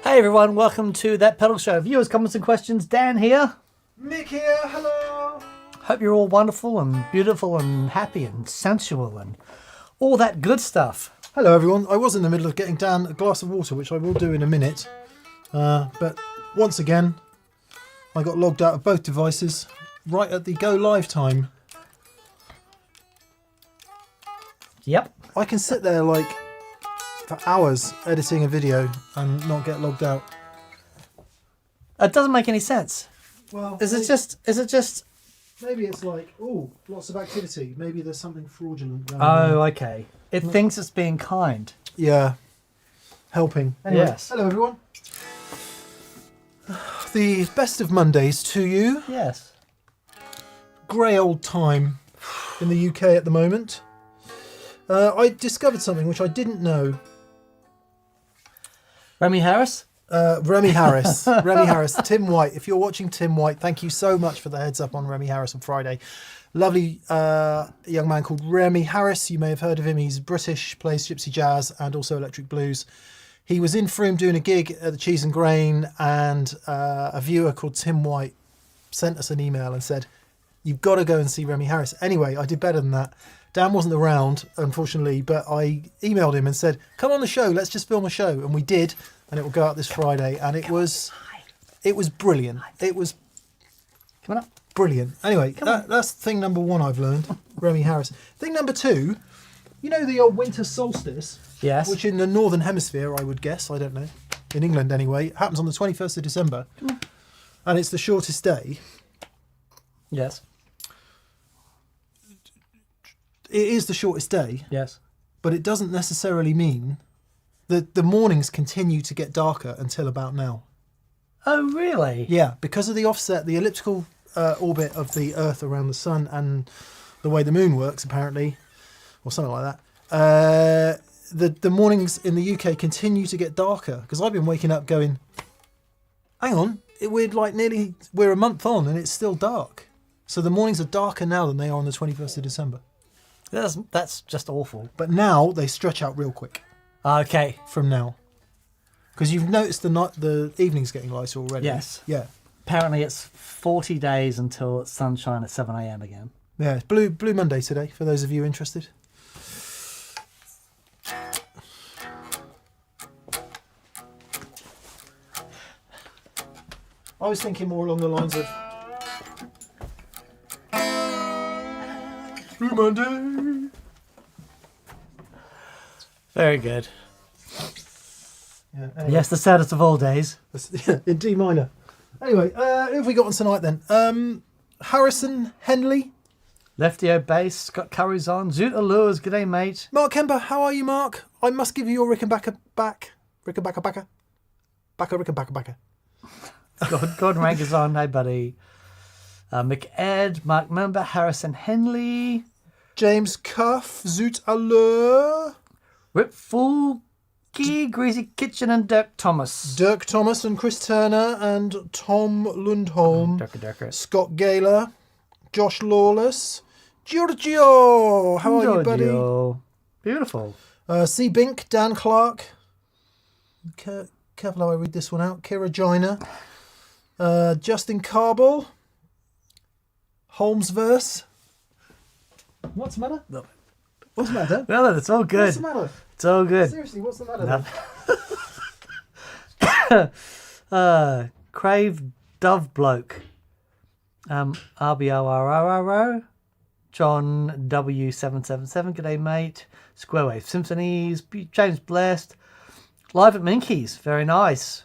Hey everyone, welcome to That Pedal Show. Viewers, comments and questions. Dan here. Mick here, hello. Hope you're all wonderful and beautiful and happy and sensual and all that good stuff. Hello everyone. I was in the middle of getting down a glass of water, which I will do in a minute. But once again, I got logged out of both devices right at the go live time. Yep. I can sit there like for hours editing a video and not get logged out. It doesn't make any sense. Well, Is it just... maybe it's like, oh, lots of activity. Maybe there's something fraudulent going Oh, on. okay. It thinks it's being kind. Yeah. Helping. Anyway, Yes. hello everyone. The best of Mondays to you. Yes. Grey old time in the UK at the moment. I discovered something which I didn't know. Remy Harris? Remy Harris. Remy Harris. Tim White. If you're watching Tim White, thank you so much for the heads up on Remy Harris on Friday. Lovely young man called Remy Harris. You may have heard of him. He's British, plays gypsy jazz and also electric blues. He was in Frome doing a gig at the Cheese and Grain, and a viewer called Tim White sent us an email and said, you've got to go and see Remy Harris. Anyway, I did better than that. Dan wasn't around, unfortunately, but I emailed him and said, come on the show, let's just film a show. And we did, and it will go out this Friday. And it was brilliant. It was Come on up. brilliant. Anyway, that's thing number one I've learned, Remy Harris. Thing number two, you know the old winter solstice? Yes. Which in the northern hemisphere, I would guess, I don't know, in England anyway, it happens on the 21st of December. And it's the shortest day. Yes. It is the shortest day, Yes. but it doesn't necessarily mean that the mornings continue to get darker until about now. Oh, really? Yeah, because of the offset, the elliptical orbit of the Earth around the Sun and the way the Moon works, apparently, or something like that, the mornings in the UK continue to get darker. Because I've been waking up going, hang on, we're a month on and it's still dark. So the mornings are darker now than they are on the 21st of December. That's just awful. But now they stretch out real quick Okay. from now. Because you've noticed the evening's getting lighter already. Yes. Yeah. Apparently it's 40 days until it's sunshine at 7 a.m. again. Yeah, it's Blue Monday today, for those of you interested. I was thinking more along the lines of Blue Monday. Very good. Yeah, anyway, Yes, the saddest of all days. in D minor. Anyway, who have we got on tonight then? Harrison Henley. Lefty O bass, Scott Curry's on. Zoot Allures, g'day mate. Mark Kemper, how are you, Mark? I must give you your Rickenbacker back. Rickenbacker backer. Rickenbacker backer. Gordon Rank is on, hey buddy. Mick Ed, Mark Member, Harrison Henley. James Cuff, Zoot Allure. Rip Fulke, Greasy Kitchen and Dirk Thomas. Dirk Thomas and Chris Turner and Tom Lundholm. Dirk. Scott Gaylor. Josh Lawless. Giorgio, how are you, buddy? Giorgio. Beautiful. C. Bink, Dan Clark. Careful how I read this one out. Kira Joyner. Justin Carball. Holmesverse. What's the matter? No. What's the matter? No, it's all good. What's the matter? It's all good. Seriously, what's the matter? No. Crave Dove Bloke. RBORRO. John W777. G'day, mate. Square Wave Symphonies. James Blessed. Live at Minky's. Very nice.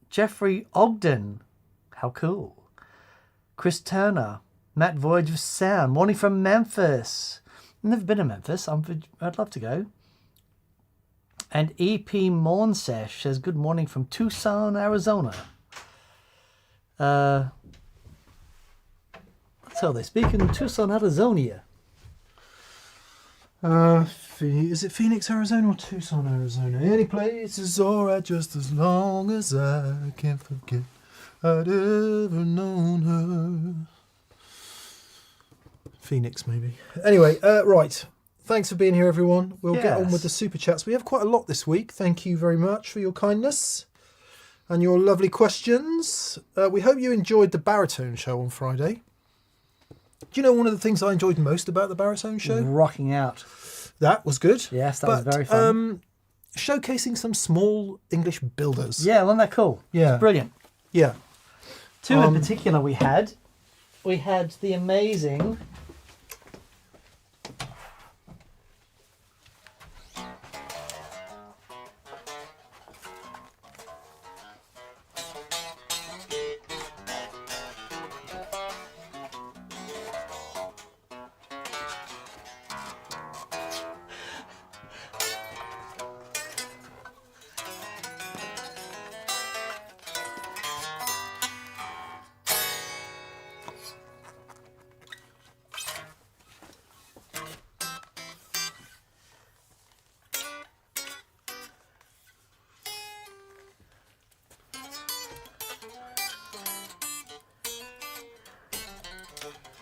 Jeffrey Ogden. How cool. Chris Turner. Matt Voyage of Sound. Morning from Memphis. Never been to Memphis. I'd love to go. And EP Mornsesh says good morning from Tucson, Arizona. That's how they speak in Tucson, Arizona. Is it Phoenix, Arizona or Tucson, Arizona? Any place is alright just as long as I can't forget I'd ever known her. Phoenix, maybe. Anyway, right. thanks for being here, everyone. We'll get on Yes. with the super chats. We have quite a lot this week. Thank you very much for your kindness and your lovely questions. We hope you enjoyed the baritone show on Friday. Do you know one of the things I enjoyed most about the baritone show? Rocking out. That was good. Yes, that was very fun. Showcasing some small English builders. Yeah, wasn't that cool? Yeah. It's brilliant. Yeah. Two in particular we had. We had the amazing...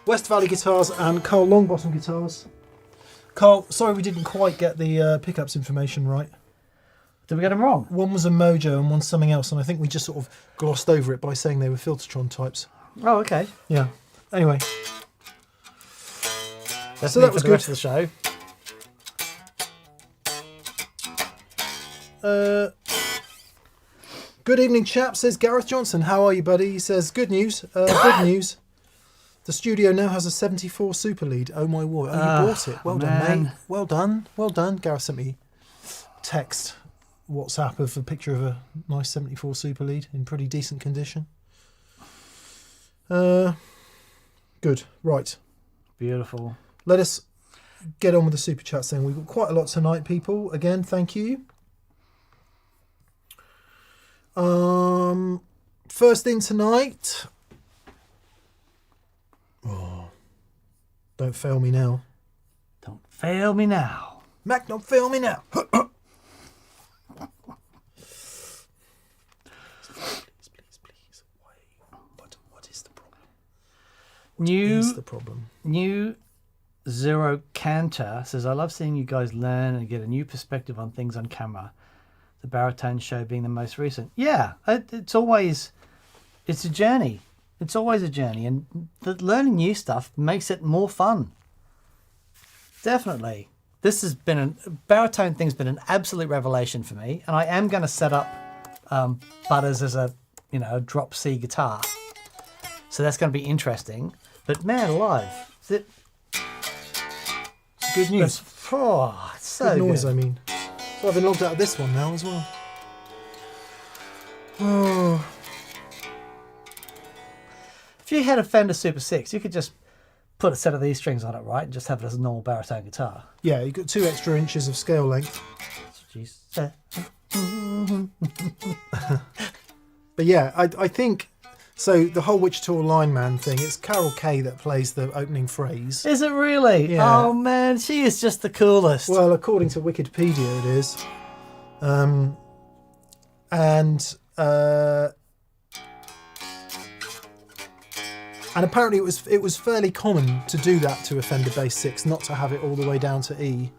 West Valley Guitars and Carl Longbottom Guitars. Carl, sorry we didn't quite get the pickups information right. Did we get them wrong? One was a Mojo and one's something else, and I think we just sort of glossed over it by saying they were Filtertron types. Oh, okay. Yeah. Anyway. That's So me that for was the rest of the show. Good evening, chap, says Gareth Johnson. How are you, buddy? He says, good news. Good news. The studio now has a 74 Super Lead. Oh, my word. Oh, you bought it. Well done, man. mate. Well done. Well done. Gareth sent me text, WhatsApp of a picture of a nice 74 Super Lead in pretty decent condition. Good. Right. Beautiful. Let us get on with the super chats then. We've got quite a lot tonight, people. Again, thank you. First thing tonight. Oh, don't fail me now. Don't fail me now. Mac, don't fail me now. Please, please. What is the problem? What is the problem? New Zero Canter says, I love seeing you guys learn and get a new perspective on things on camera. The baritone show being the most recent. Yeah, it's a journey. It's always a journey, and learning new stuff makes it more fun. Definitely. This has been a baritone thing's been an absolute revelation for me, and I am going to set up Butters as a drop C guitar. So that's going to be interesting. But man alive, Good news. it's so Good noise, good. I mean. So I've been logged out of this one now as well. Oh. If you had a Fender Super 6, you could just put a set of these strings on it, right? And just have it as a normal baritone guitar. Yeah, you've got 2 extra inches of scale length. Jeez. But yeah, I think, so the whole Wichita Lineman thing, it's Carol Kay that plays the opening phrase. Is it really? Yeah. Oh man, she is just the coolest. Well, according to Wikipedia, it is. And apparently it was fairly common to do that to a Fender Bass 6, not to have it all the way down to E.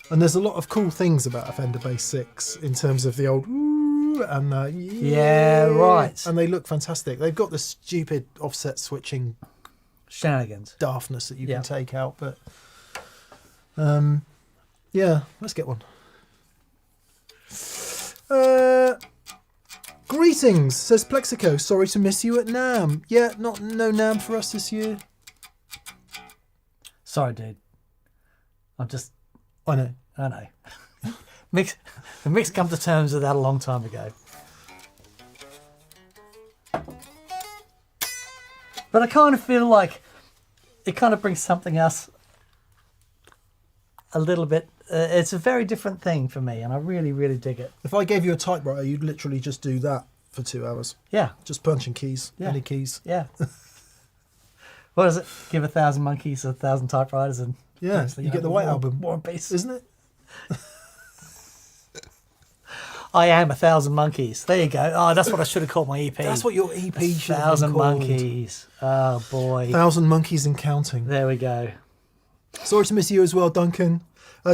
And there's a lot of cool things about a Fender Bass 6 in terms of the old ooh and the Yeah, right. And they look fantastic. They've got the stupid offset switching Shenanigans. daftness that you Yeah. can take out, but yeah, let's get one. Greetings, says Plexico. Sorry to miss you at NAMM. Yeah, no NAMM for us this year. Sorry, dude. I know. I know. The mix come to terms with that a long time ago. But I kind of feel like it kind of brings something else a little bit. It's a very different thing for me, and I really, really dig it. If I gave you a typewriter, you'd literally just do that for 2 hours. Yeah, Just punching keys, Yeah. any keys. yeah. What is it? Give 1,000 monkeys 1,000 typewriters, and Yeah, actually you get the White Album. War and Peace. Isn't it? I am 1,000 monkeys. There you go. Oh, that's what I should have called my EP. That's what your EP should have 1,000 been called. monkeys. Oh boy. 1,000 monkeys and counting. There we go. Sorry to miss you as well, Duncan.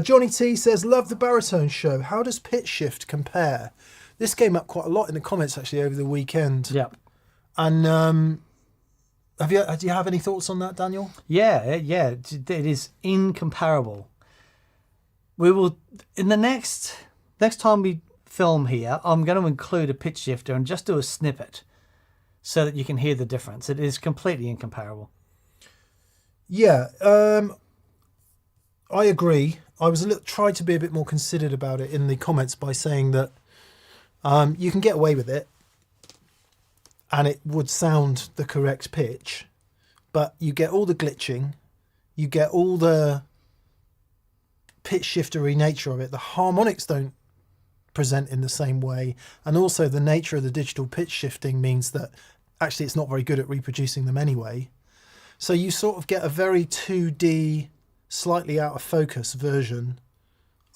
Johnny T says, love the baritone show. How does pitch shift compare? This came up quite a lot in the comments actually over the weekend. Yeah. And do you have any thoughts on that, Daniel? Yeah. It is incomparable. We will, in the next time we film here, I'm going to include a pitch shifter and just do a snippet so that you can hear the difference. It is completely incomparable. Yeah, I agree. I was tried to be a bit more considered about it in the comments by saying that you can get away with it and it would sound the correct pitch, but you get all the glitching, you get all the pitch shiftery nature of it. The harmonics don't present in the same way, and also the nature of the digital pitch shifting means that actually it's not very good at reproducing them anyway. So you sort of get a very 2D, slightly out of focus version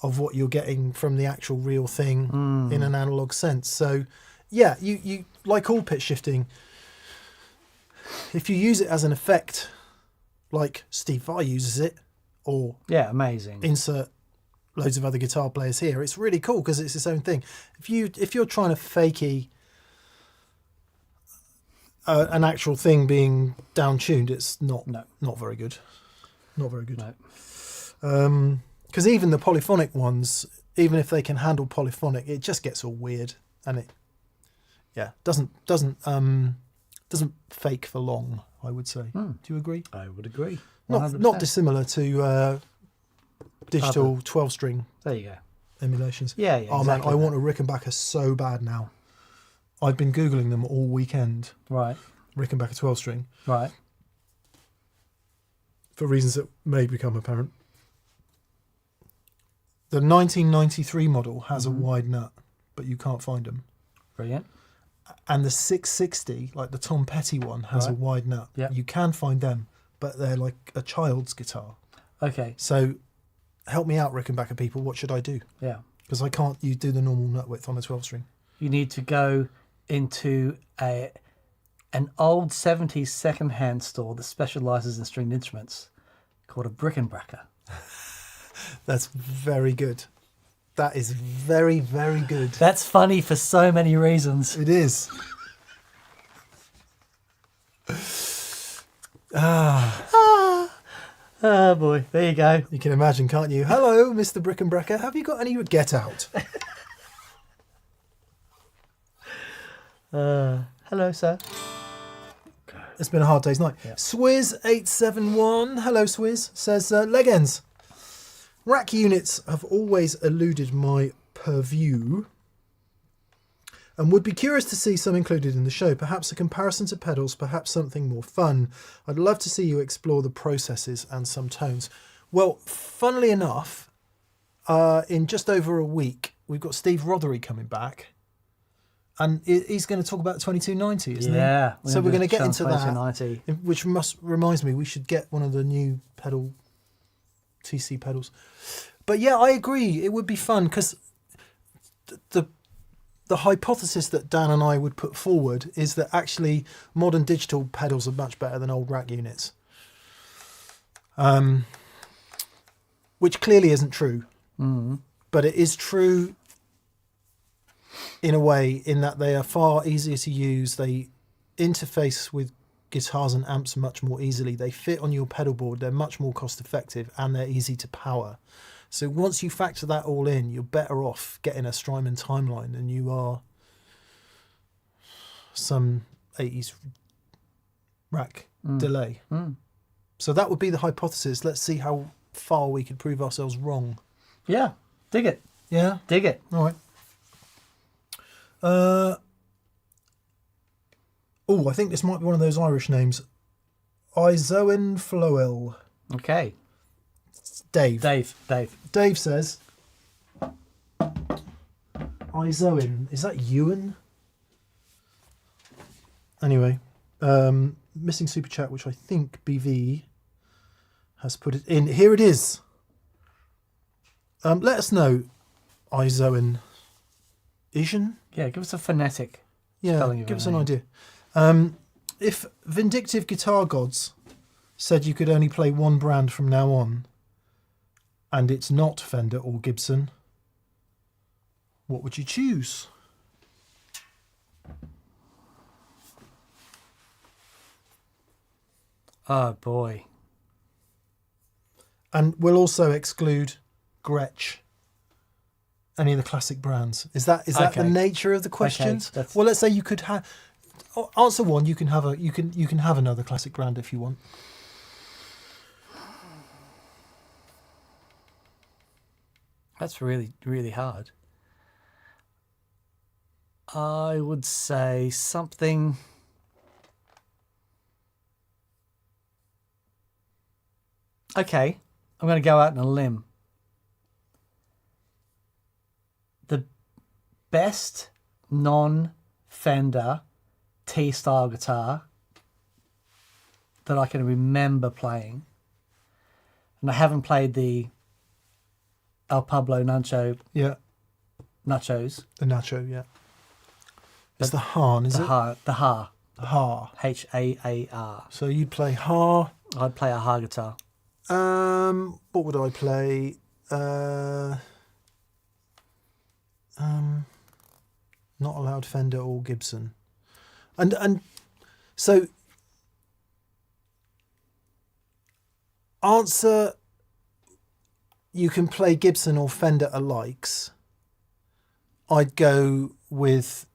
of what you're getting from the actual real thing in an analog sense. So yeah, you like all pitch shifting, if you use it as an effect like Steve Vai uses it, or amazing, insert loads of other guitar players here, it's really cool because it's its own thing. If you're trying to fakey an actual thing being down tuned, it's not very good. Not very good. No. Because even the polyphonic ones, even if they can handle polyphonic, it just gets all weird, and it doesn't fake for long, I would say. Do you agree? I would agree. 100%. Not dissimilar to digital 12-string there you go emulations. Yeah Oh exactly. Man, I want a Rickenbacker so bad now. I've been Googling them all weekend. Right. Rickenbacker 12-string. Right. For reasons that may become apparent. The 1993 model has a wide nut, but you can't find them. Brilliant. And the 660, like the Tom Petty one, has a wide nut. Yeah. You can find them, but they're like a child's guitar. Okay. So help me out, Rickenbacker people. What should I do? Yeah. Because I can't do the normal nut width on a 12-string. You need to go into an old 70s second-hand store that specialises in stringed instruments called a Brickenbracker. That's very good. That is very, very good. That's funny for so many reasons. It is. Oh boy, there you go. You can imagine, can't you? Hello, Mr. Brickenbracker. Have you got any... Get out. Hello, sir. It's been a hard day's night. Yeah. Swizz871, hello Swizz, says, leg ends. Rack units have always eluded my purview and would be curious to see some included in the show. Perhaps a comparison to pedals, perhaps something more fun. I'd love to see you explore the processes and some tones. Well, funnily enough, in just over a week, we've got Steve Rothery coming back. And he's going to talk about the 2290, isn't he? Yeah. So we're going to get into that, 2290. which reminds me, we should get one of the new TC pedals. But yeah, I agree. It would be fun because the hypothesis that Dan and I would put forward is that actually modern digital pedals are much better than old rack units. Which clearly isn't true. But it is true in a way, in that they are far easier to use. They interface with guitars and amps much more easily. They fit on your pedal board. They're much more cost effective and they're easy to power. So once you factor that all in, you're better off getting a Strymon Timeline than you are some 80s rack delay. So that would be the hypothesis. Let's see how far we could prove ourselves wrong. Yeah. Dig it. Yeah? Dig it. All right. I think this might be one of those Irish names. Izoen Floel. Okay. Dave. Dave. Says, Izoen. Is that Ewan? Anyway, missing super chat, which I think BV has put it in. Here it is. Let us know, Izoen. Isian? Yeah, give us a phonetic Yeah, spelling of give her us an name. idea. If Vindictive Guitar Gods said you could only play one brand from now on, and it's not Fender or Gibson, what would you choose? Oh boy. And we'll also exclude Gretsch. Any of the classic brands. Is that the Okay. nature of the questions? that's- Well, let's say you could have answer one. You can have another classic brand if you want. That's really, really hard. I would say something. Okay, I'm going to go out on a limb. The best non-Fender T-style guitar that I can remember playing, and I haven't played the El Pablo Nachos, Yeah, the Nacho. Yeah, it's the Hahn, is it? the Ha, Ha. Haar. So you'd play Ha. I'd play a Ha guitar. What would I play? Not allowed Fender or Gibson, and so answer. You can play Gibson or Fender alikes. I'd go with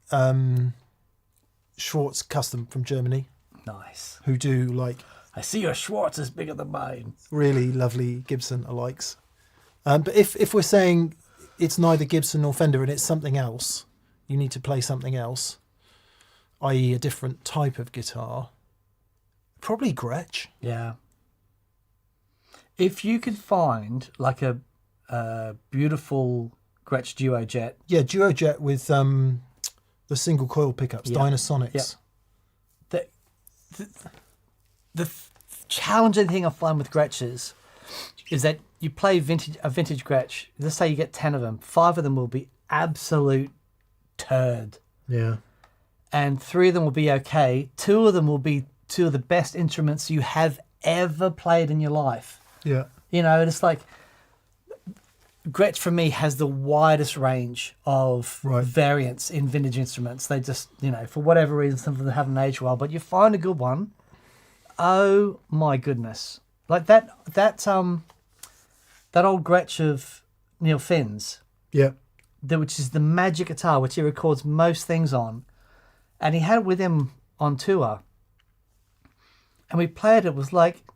Schwartz Custom from Germany, Nice. who do like I see your Schwartz is bigger than mine. really lovely Gibson alikes. But if we're saying it's neither Gibson nor Fender and it's something else, you need to play something else, i.e. a different type of guitar, probably Gretsch. Yeah. If you could find like a beautiful Gretsch Duo Jet, Yeah, Duo Jet with the single coil pickups, Yeah. Dynasonics. Yeah. The challenging thing I find with Gretsch's is that you play a vintage Gretsch. Let's say you get 10 of them, 5 of them will be absolute turd, Yeah. and 3 of them will be okay. 2 of them will be 2 of the best instruments you have ever played in your life. Yeah. You know, and it's like Gretsch for me has the widest range of Right. variants in vintage instruments. They just, you know, for whatever reason, some of them haven't aged well, but you find a good one. Oh my goodness! Like that old Gretsch of Neil Finn's, Yeah. which is the magic guitar, which he records most things on, and he had it with him on tour. And we played it.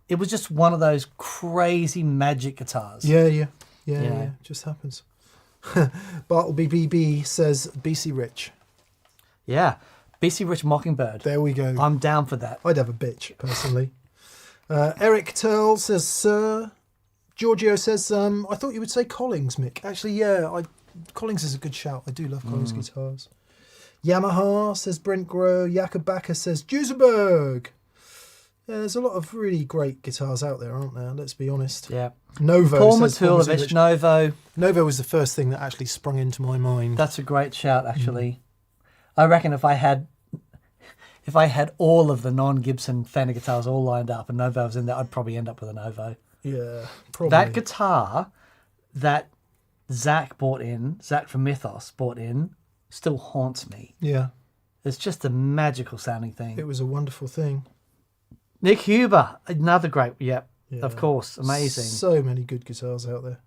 It was just one of those crazy magic guitars. Yeah. Yeah. Just happens. Bartleby BB says BC Rich. Yeah. BC Rich Mockingbird. There we go. I'm down for that. I'd have a bitch, personally. Eric Turl says, Sir. Giorgio says, I thought you would say Collings, Mick. Actually, yeah, Collings is a good shout. I do love Collings guitars. Yamaha says Brent Groh. Jakobaka says Duesenberg. Yeah, there's a lot of really great guitars out there, aren't there? Let's be honest. Yeah. Novo Paul says Paul Matulovich, Matulovich. Novo. Novo was the first thing that actually sprung into my mind. That's a great shout, actually. I reckon if I had all of the non-Gibson Fender guitars all lined up and Novo was in there, I'd probably end up with a Novo. Yeah, probably. That guitar that Zach from Mythos bought in, still haunts me. Yeah, It's just a magical sounding thing. it was a wonderful thing. Nick Huber, another great, Yeah. of course, amazing. So many good guitars out there.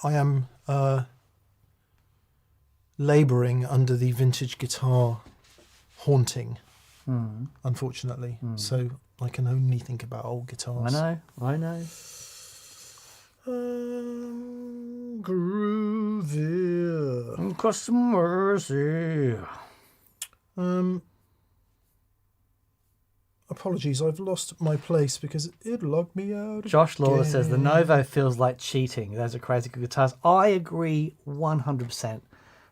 I am labouring under the vintage guitar haunting, unfortunately. So I can only think about old guitars. I know. Groovy. Custom mercy. Apologies, I've lost my place because it logged me out. Josh Lawler says the again. Novo feels like cheating. Those are crazy good guitars. I agree 100%.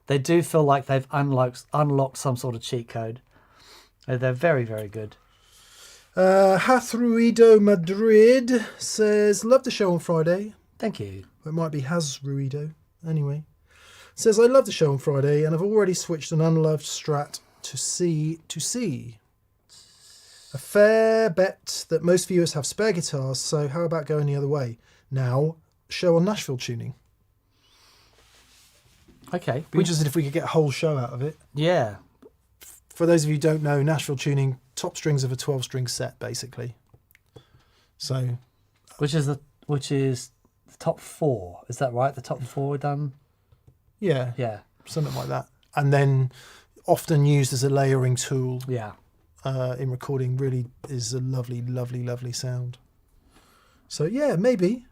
They do feel like they've unlocked some sort of cheat code. They're very, very good. Hazruido Madrid says, love the show on Friday. Thank you. It might be Hazruido. Anyway. Says, I love the show on Friday and I've already switched an unloved Strat to C to C. A fair bet that most viewers have spare guitars, so how about going the other way? Now, show on Nashville tuning. Okay. Be interested if we could get a whole show out of it. Yeah. For those of you who don't know, Nashville tuning, top strings of a 12-string set, basically. So, Which is the top 4. Is that right? The top 4 done? yeah, Yeah. something like that. And then often used as a layering tool Yeah. in recording. Really is a lovely, lovely, lovely sound. So yeah, maybe,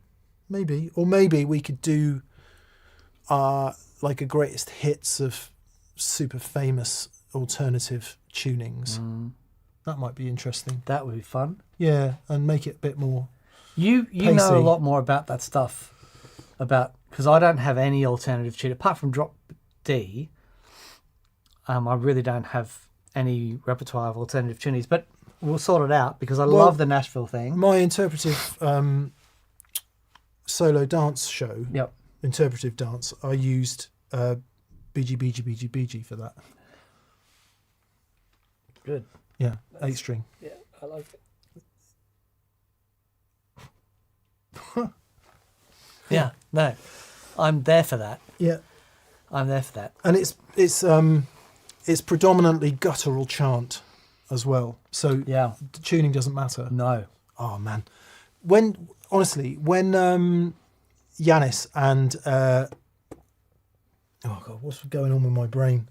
or maybe we could do like a greatest hits of super famous alternative tunings. That might be interesting. That would be fun. Yeah, and make it a bit more. You know a pacey. lot more about that stuff, because I don't have any alternative tune apart from drop D. I really don't have any repertoire of alternative tunings, but we'll sort it out because I love the Nashville thing. My interpretive solo dance show, Yep. interpretive dance, I used BG for that. Good. Yeah, 8-string. Yeah, I like it. Yeah, no, I'm there for that. Yeah, I'm there for that. and it's predominantly guttural chant as well. So Yeah. the tuning doesn't matter. No. Oh man, when Yanis and oh god, what's going on with my brain?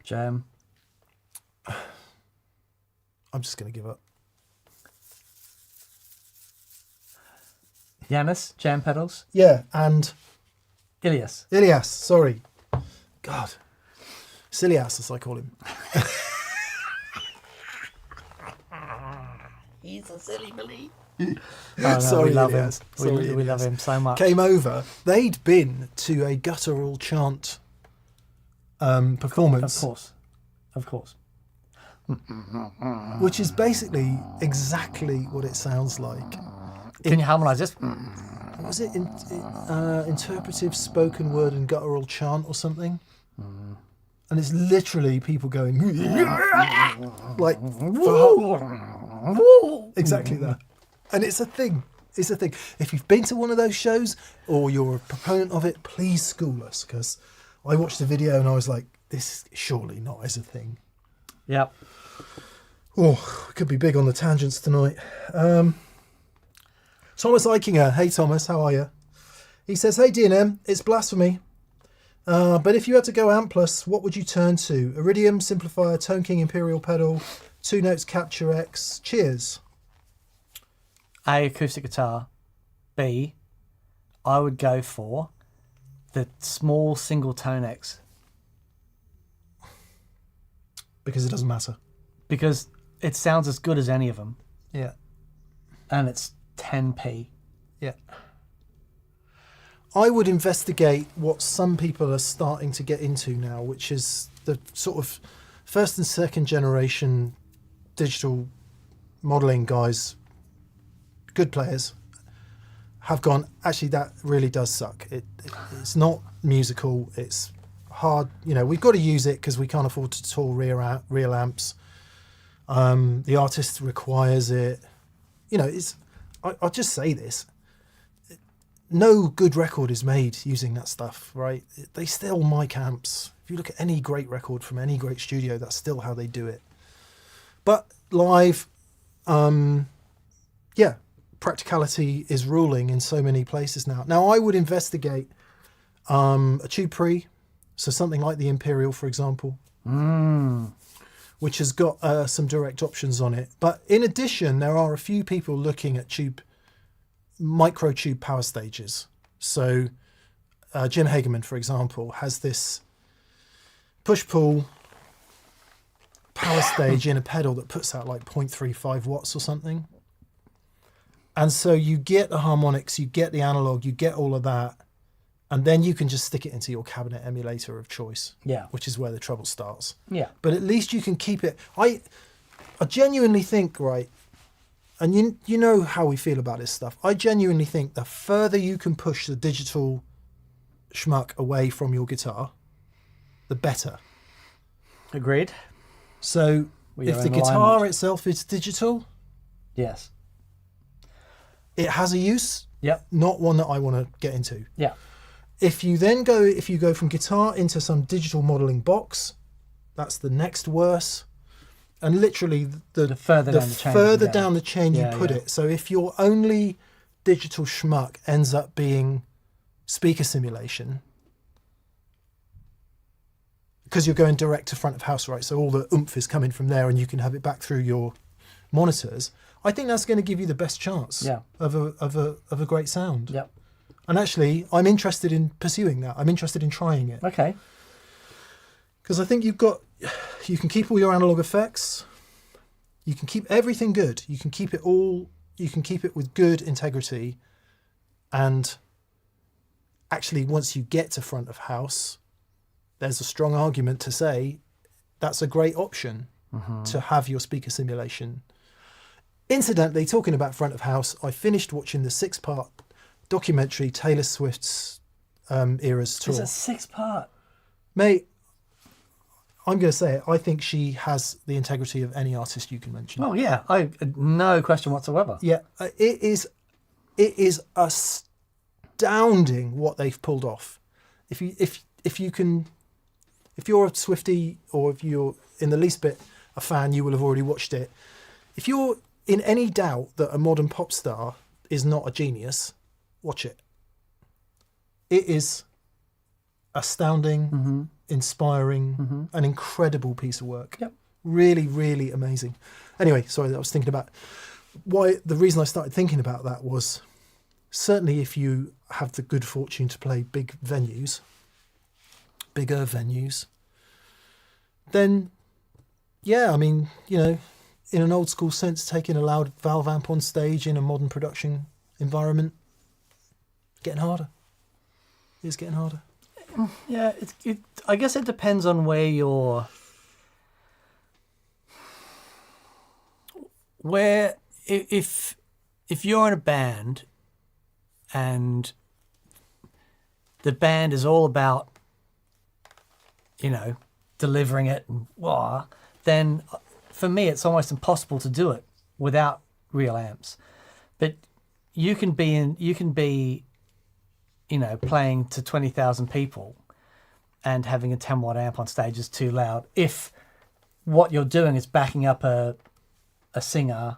Jam. I'm just gonna give up. Yanis, jam pedals. Yeah, and Ilias. Ilias, sorry. God. Silias, as I call him. He's a silly Billy. Sorry, we love Ilias. him. Sorry, We love Ilias. him so much. Came over. They'd been to a guttural chant performance, Of course. which is basically exactly what it sounds like. Can you harmonise this? What was it? Interpretive spoken word and guttural chant or something? And it's literally people going like exactly that. And it's a thing. It's a thing. If you've been to one of those shows or you're a proponent of it, please school us, because I watched the video and I was like, this surely not is a thing. Yep. Oh, could be big on the tangents tonight. Thomas Eichinger. Hey Thomas, how are you? He says, hey D&M, it's blasphemy. But if you had to go ampless, what would you turn to? Iridium, Simplifier, Tone King Imperial Pedal, 2 Notes Capture X. Cheers. A, acoustic guitar. B, I would go for the small single tone X, Because it doesn't matter. because it sounds as good as any of them, Yeah. and it's 10p. Yeah. I would investigate what some people are starting to get into now, which is the sort of first and second generation digital modeling guys, good players, have gone, actually, that really does suck. It's not musical. It's hard. We've got to use it because we can't afford to tour real amps. The artist requires it. I'll just say this. No good record is made using that stuff, right? They still mic amps. If you look at any great record from any great studio, that's still how they do it. But live, practicality is ruling in so many places now. Now, I would investigate a tube pre, so something like the Imperial, for example, which has got some direct options on it. But in addition, there are a few people looking at micro tube power stages. So Jim Hageman, for example, has this push-pull power stage in a pedal that puts out like 0.35 watts or something. And so you get the harmonics, you get the analog, you get all of that, and then you can just stick it into your cabinet emulator of choice. Yeah. Which is where the trouble starts. Yeah. But at least you can keep it. I genuinely think, right, and you know how we feel about this stuff. I genuinely think the further you can push the digital schmuck away from your guitar, the better. Agreed. So with If your the own guitar alignment. itself is digital, Yes. it has a use, Yep. not one that I want to get into. Yeah. If you go from guitar into some digital modeling box, that's the next worse. And literally The further down the chain. further down the chain you Yeah, put yeah. it. So if your only digital schmuck ends up being speaker simulation, because you're going direct to front of house, right? So all the oomph is coming from there and you can have it back through your monitors. I think that's going to give you the best chance Yeah. of a great sound. Yep. And actually, I'm interested in pursuing that. I'm interested in trying it. Okay. Because I think you can keep all your analog effects. You can keep everything good. You can keep it with good integrity. And actually, once you get to front of house, there's a strong argument to say that's a great option to have your speaker simulation. Incidentally, talking about front of house, I finished watching the 6-part documentary Taylor Swift's Eras tour. It's a 6-part. Mate, I'm going to say it. I think she has the integrity of any artist you can mention. Oh yeah, no question whatsoever. Yeah, it is astounding what they've pulled off. If you're a Swiftie or if you're in the least bit a fan, you will have already watched it. If you're in any doubt that a modern pop star is not a genius, watch it. It is astounding, inspiring, an incredible piece of work. Yep. Really, really amazing. Anyway, sorry, I was thinking about why the reason I started thinking about that was certainly if you have the good fortune to play bigger venues, then yeah, I mean, you know, in an old school sense, taking a loud valve amp on stage in a modern production environment, getting harder. It's getting harder. Yeah, I guess it depends on where if you're in a band and the band is all about, you know, delivering it and blah, then for me it's almost impossible to do it without real amps. But you can be you know, playing to 20,000 people and having a 10-watt amp on stage is too loud if what you're doing is backing up a singer,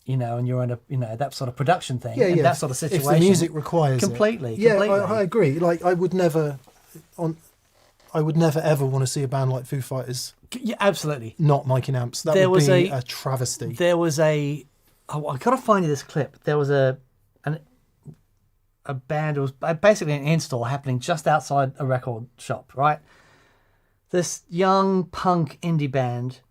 you know, and you're in a, you know, that sort of production thing, Yeah, that sort of situation. If the music requires completely. it. Yeah, I agree. Like I would never ever want to see a band like Foo Fighters Yeah, absolutely. not miking amps. That would be a travesty. There was I gotta find you this clip. There was a band. It was basically an install happening just outside a record shop, right? This young punk indie band,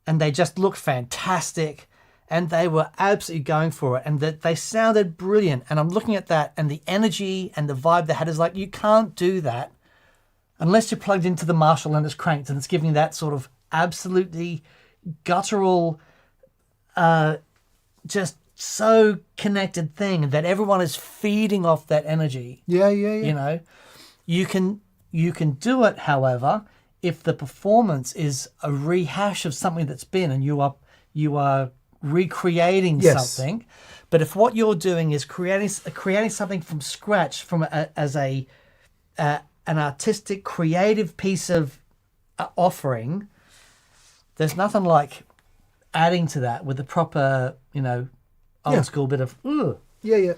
and they just looked fantastic, and they were absolutely going for it, and that they sounded brilliant. And I'm looking at that, and the energy and the vibe they had is like, you can't do that unless you're plugged into the Marshall and it's cranked, and it's giving that sort of absolutely guttural, just so connected thing that everyone is feeding off that energy. Yeah. You know, you can do it, however, if the performance is a rehash of something that's been, and you are recreating something. But if what you're doing is creating something from scratch, as an artistic, creative piece of offering, there's nothing like adding to that with the proper, you know, old school bit of ooh. Yeah.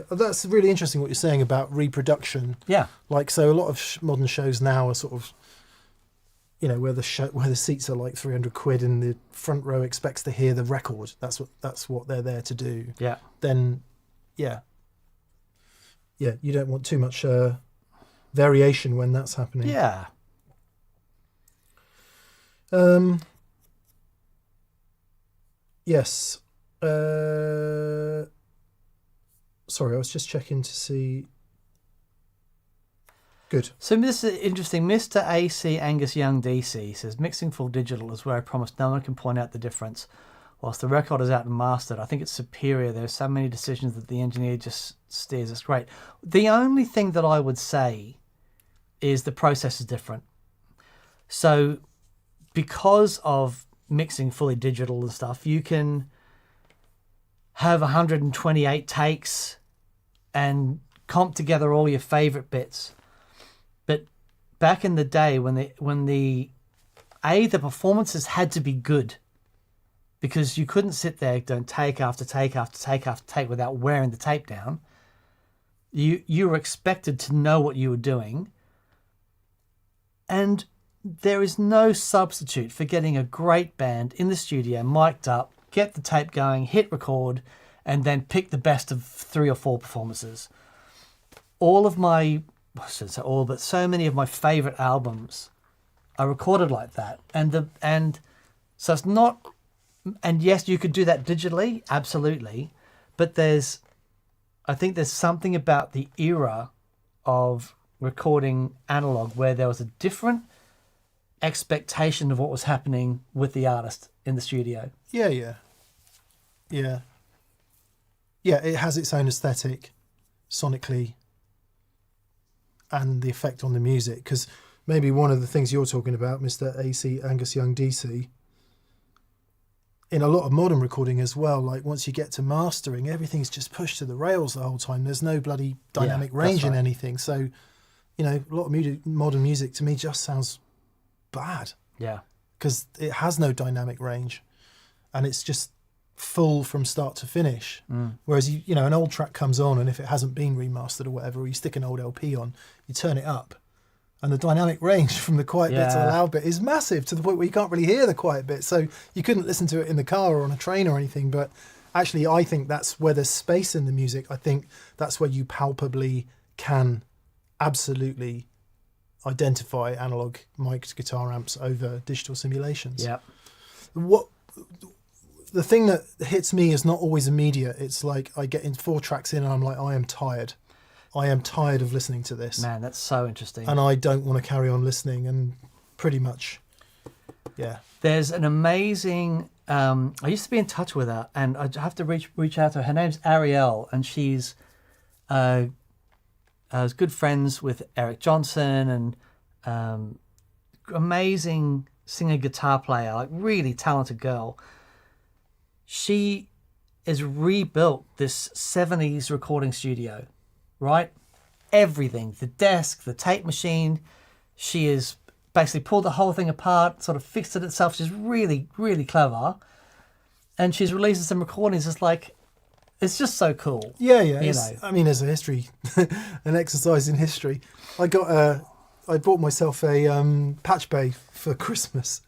That's really interesting what you're saying about reproduction. Yeah. Like, so a lot of modern shows now are sort of, you know, where the seats are like 300 quid and the front row expects to hear the record. That's what they're there to do. Yeah. Then, yeah, you don't want too much variation when that's happening. Yeah. Yes. Sorry, I was just checking to see. Good. So this is interesting. Mr. AC Angus Young DC says, mixing full digital is where I promise no one can point out the difference. Whilst the record is out and mastered, I think it's superior. There are so many decisions that the engineer just steers. It's great. The only thing that I would say is the process is different. So because of mixing fully digital and stuff, you can have 128 takes and comp together all your favorite bits. But back in the day when the performances had to be good, because you couldn't sit there doing take after take after take after take without wearing the tape down. You were expected to know what you were doing. And there is no substitute for getting a great band in the studio, mic'd up, get the tape going, hit record, and then pick the best of 3 or 4 performances. All of my, I shouldn't say all, but so many of my favorite albums are recorded like that. And so it's not, and yes, you could do that digitally, absolutely. But I think there's something about the era of recording analog where there was a different expectation of what was happening with the artist in the studio. Yeah. It has its own aesthetic, sonically, and the effect on the music. Because maybe one of the things you're talking about, Mr. AC Angus Young DC, in a lot of modern recording as well, like once you get to mastering, everything's just pushed to the rails the whole time. There's no bloody dynamic range in anything. So, a lot of modern music to me just sounds bad. Yeah. Because it has no dynamic range, and it's just full from start to finish. Whereas an old track comes on, and if it hasn't been remastered or whatever, or you stick an old LP on, you turn it up, and the dynamic range from the quiet bit to the loud bit is massive, to the point where you can't really hear the quiet bit. So you couldn't listen to it in the car or on a train or anything. But actually, I think that's where there's space in the music. I think that's where you palpably can absolutely identify analog mic'd guitar amps over digital simulations. Yeah. The thing that hits me is not always immediate. It's like I get in 4 tracks in and I'm like, I am tired. I am tired of listening to this. Man, that's so interesting. And I don't want to carry on listening, and pretty much, yeah. There's an amazing, I used to be in touch with her, and I have to reach out to her. Her name's Ariel, and she's good friends with Eric Johnson, and amazing singer, guitar player, like really talented girl. She has rebuilt this 70s recording studio, right? Everything, the desk, the tape machine. She has basically pulled the whole thing apart, sort of fixed it itself. She's really, really clever. And she's releasing some recordings. It's just so cool. Yeah. I mean, there's a history, an exercise in history. I bought myself a patch bay for Christmas.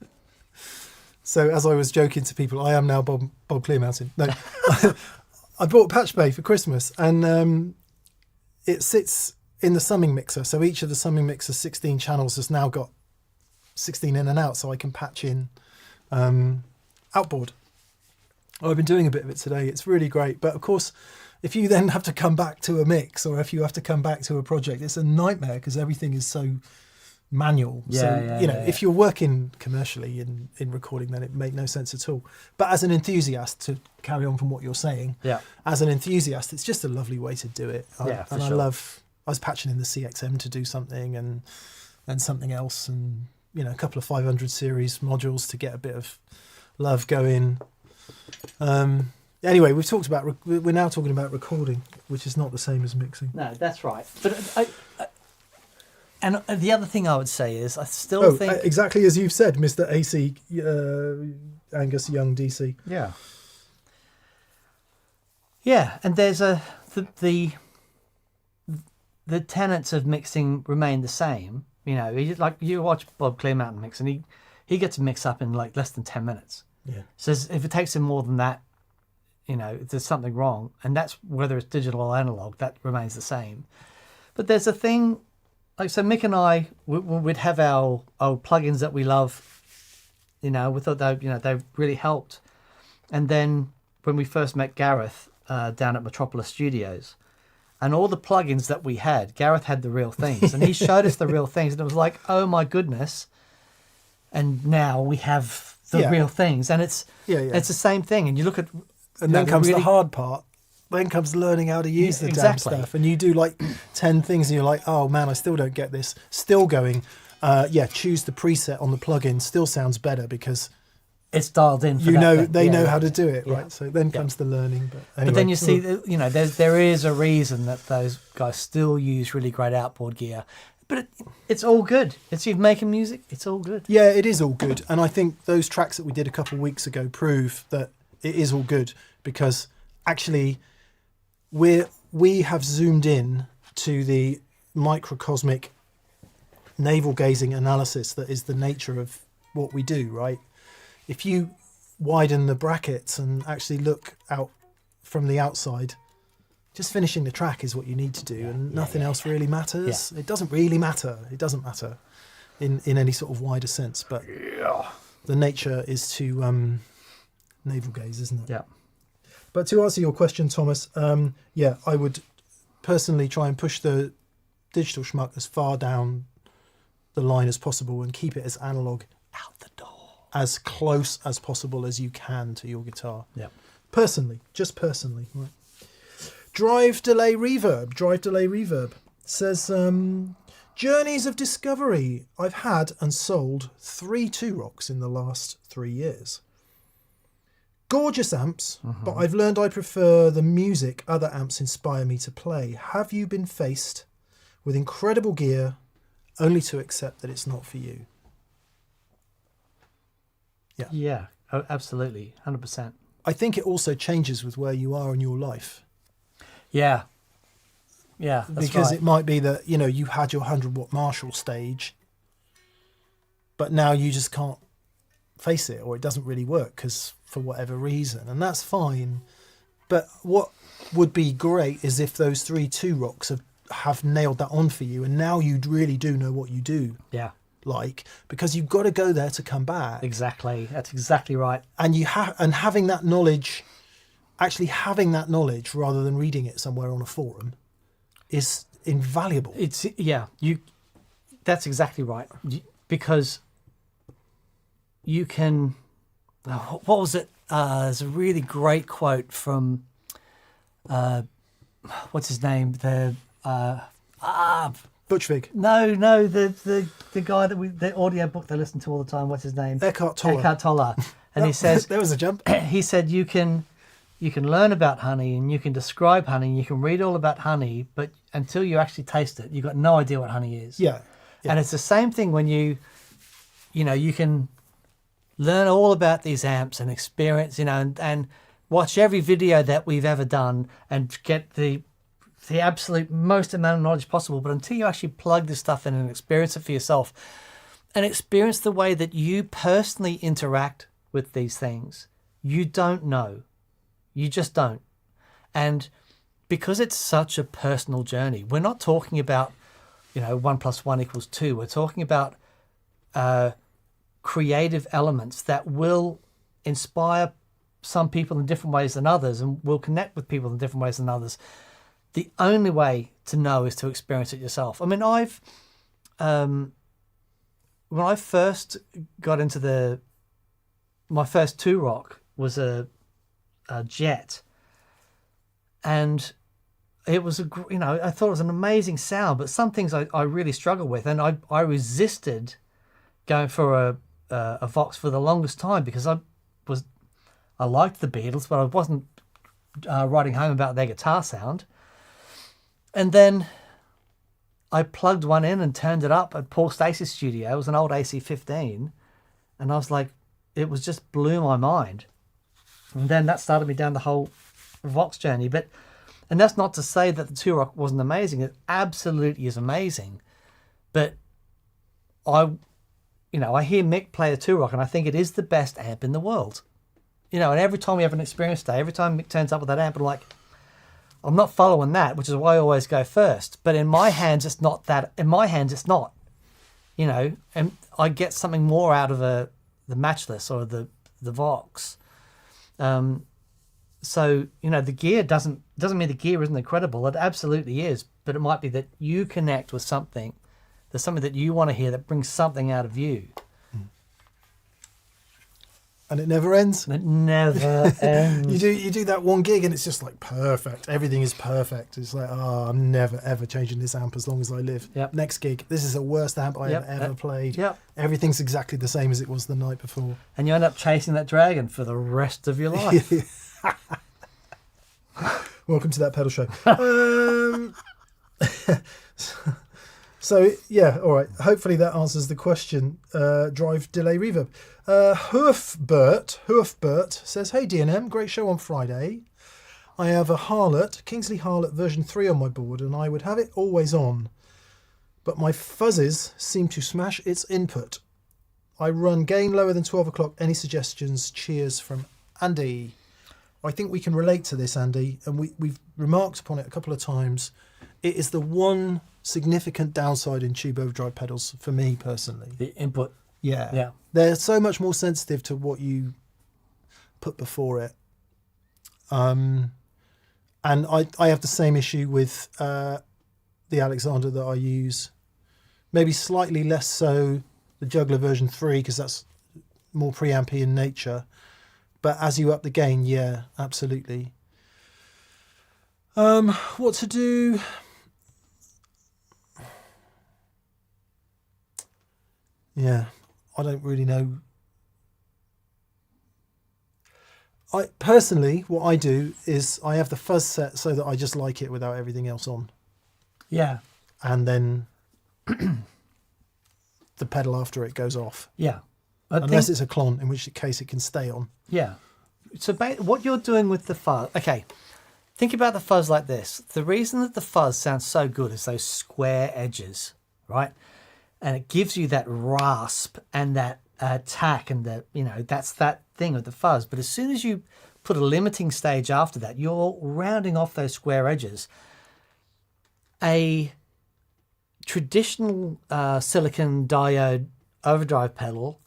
So as I was joking to people, I am now Bob Clearmountain. No, I bought a patch bay for Christmas, and it sits in the summing mixer. So each of the summing mixer's 16 channels has now got 16 in and out, so I can patch in outboard. I've been doing a bit of it today. It's really great. But of course, if you then have to come back to a mix, or if you have to come back to a project, it's a nightmare because everything is so manual. If you're working commercially in recording, then it made no sense at all. But as an enthusiast, to carry on from what you're saying, as an enthusiast, it's just a lovely way to do it. I was patching in the CXM to do something, and something else, and a couple of 500 series modules to get a bit of love going. Anyway, we're now talking about recording, which is not the same as mixing. No, that's right. But and the other thing I would say is I still think... exactly as you've said, Mr. AC Angus Young DC. Yeah. Yeah, and there's the tenets of mixing remain the same. Like you watch Bob Clearmountain mix, and he gets a mix up in like less than 10 minutes. Yeah. So if it takes him more than that, there's something wrong. And that's whether it's digital or analog, that remains the same. But there's a thing... Like, so Mick and I, we'd have our plugins that we love, we thought they really helped. And then when we first met Gareth down at Metropolis Studios, and all the plugins that we had, Gareth had the real things, and he showed us the real things, and it was like, oh my goodness. And now we have the real things, and it's the same thing. And you look at... And then comes the hard part. Then comes learning how to use the damn stuff, and you do like 10 things and you're like, oh man, I still don't get this. Still going, choose the preset on the plugin still sounds better because it's dialed in. For you that know, thing. they Yeah, know yeah, how to yeah. do it, Yeah. right? So then comes the learning. But anyway, But then you see, that, you know, there is a reason that those guys still use really great outboard gear. But it's all good. It's you making music. It's all good. yeah, it is all good. And I think those tracks that we did a couple of weeks ago prove that it is all good, because actually we have zoomed in to the microcosmic navel gazing analysis that is the nature of what we do, right? If you widen the brackets and actually look out from the outside, just finishing the track is what you need to do, and nothing else really matters. It doesn't really matter. It doesn't matter in any sort of wider sense, but the nature is to navel gaze, isn't it? Yeah. But to answer your question, Thomas, I would personally try and push the digital schmuck as far down the line as possible and keep it as analog, Out the door. as close as possible as you can to your guitar. Yeah. Personally, just personally. Right. Drive delay reverb says, journeys of discovery. I've had and sold 3 2-rocks in the last 3 years. Gorgeous amps, but I've learned I prefer the music other amps inspire me to play. Have you been faced with incredible gear only to accept that it's not for you? Yeah, absolutely. 100%. I think it also changes with where you are in your life. Yeah. Yeah, that's Because right. it might be that, you know, you had your 100-watt Marshall stage, but now you just can't face it, or it doesn't really work because for whatever reason, and that's fine. But what would be great is if those 3 2-rocks have nailed that on for you, and now you really do know what you do Yeah, like, because you've got to go there to come back. exactly. That's exactly right. And having that knowledge, actually having that knowledge rather than reading it somewhere on a forum, is invaluable. It's that's exactly right. Because you can, what was it? There's a really great quote from, what's his name? Butchvig, No, the guy the audio book they listen to all the time. What's his name? Eckhart Tolle. Eckhart Tolle. And he says, there was a jump. he said, you can learn about honey and you can describe honey and you can read all about honey, but until you actually taste it, you've got no idea what honey is. Yeah. And it's the same thing when you can learn all about these amps and experience, and watch every video that we've ever done and get the absolute most amount of knowledge possible. But until you actually plug this stuff in and experience it for yourself and experience the way that you personally interact with these things, you don't know. You just don't. And because it's such a personal journey, we're not talking about, 1 + 1 = 2. We're talking about creative elements that will inspire some people in different ways than others and will connect with people in different ways than others. The only way to know is to experience it yourself. I mean, when I first got into my first 2-rock was a Jet, and it was I thought it was an amazing sound, but some things I really struggled with, and I resisted going for a Vox for the longest time because I liked the Beatles, but I wasn't writing home about their guitar sound. And then I plugged one in and turned it up at Paul Stacey's studio. It was an old AC-15, and I was like, it was just blew my mind. And then that started me down the whole Vox journey. And that's not to say that the 2-rock wasn't amazing. It absolutely is amazing. But I hear Mick play a 2-rock and I think it is the best amp in the world. And every time we have an experience day, every time Mick turns up with that amp, I'm like, I'm not following that, which is why I always go first. But in my hands, it's not that. In my hands, it's not. And I get something more out of the Matchless or the Vox. So the gear doesn't mean the gear isn't incredible. It absolutely is, but it might be that you connect with something. There's something that you want to hear that brings something out of you. and it never ends. It never ends. You do that one gig and it's just like perfect. Everything is perfect. It's like, oh, I'm never ever changing this amp as long as I live. Yep. Next gig, this is the worst amp I Yep. have ever played. Yep. Everything's exactly the same as it was the night before. And you end up chasing that dragon for the rest of your life. Welcome to that pedal show. So yeah, all right. Hopefully that answers the question. Drive, delay, reverb. Hoofbert says, "Hey DNM, great show on Friday. I have a Harlot, Kingsley Harlot version 3 on my board, and I would have it always on, but my fuzzes seem to smash its input. I run gain lower than 12 o'clock. Any suggestions? Cheers from Andy." I think we can relate to this, Andy, and we've remarked upon it a couple of times. It is the one significant downside in tube overdrive pedals for me personally. The input. Yeah. Yeah. They're so much more sensitive to what you put before it. And I have the same issue with the Alexander that I use. Maybe slightly less so the Juggler version 3 because that's more preampy in nature. But as you up the gain, yeah, absolutely. What to do? Yeah, I don't really know. I personally, what I do is I have the fuzz set so that I just like it without everything else on. Yeah. And then the pedal after it goes off. Yeah. Unless it's a clon, in which case it can stay on. Yeah. So what you're doing with the fuzz... Okay, think about the fuzz like this. The reason that the fuzz sounds so good is those square edges, right? And it gives you that rasp and that attack and that, that's that thing of the fuzz. But as soon as you put a limiting stage after that, you're rounding off those square edges. A traditional silicon diode overdrive pedal...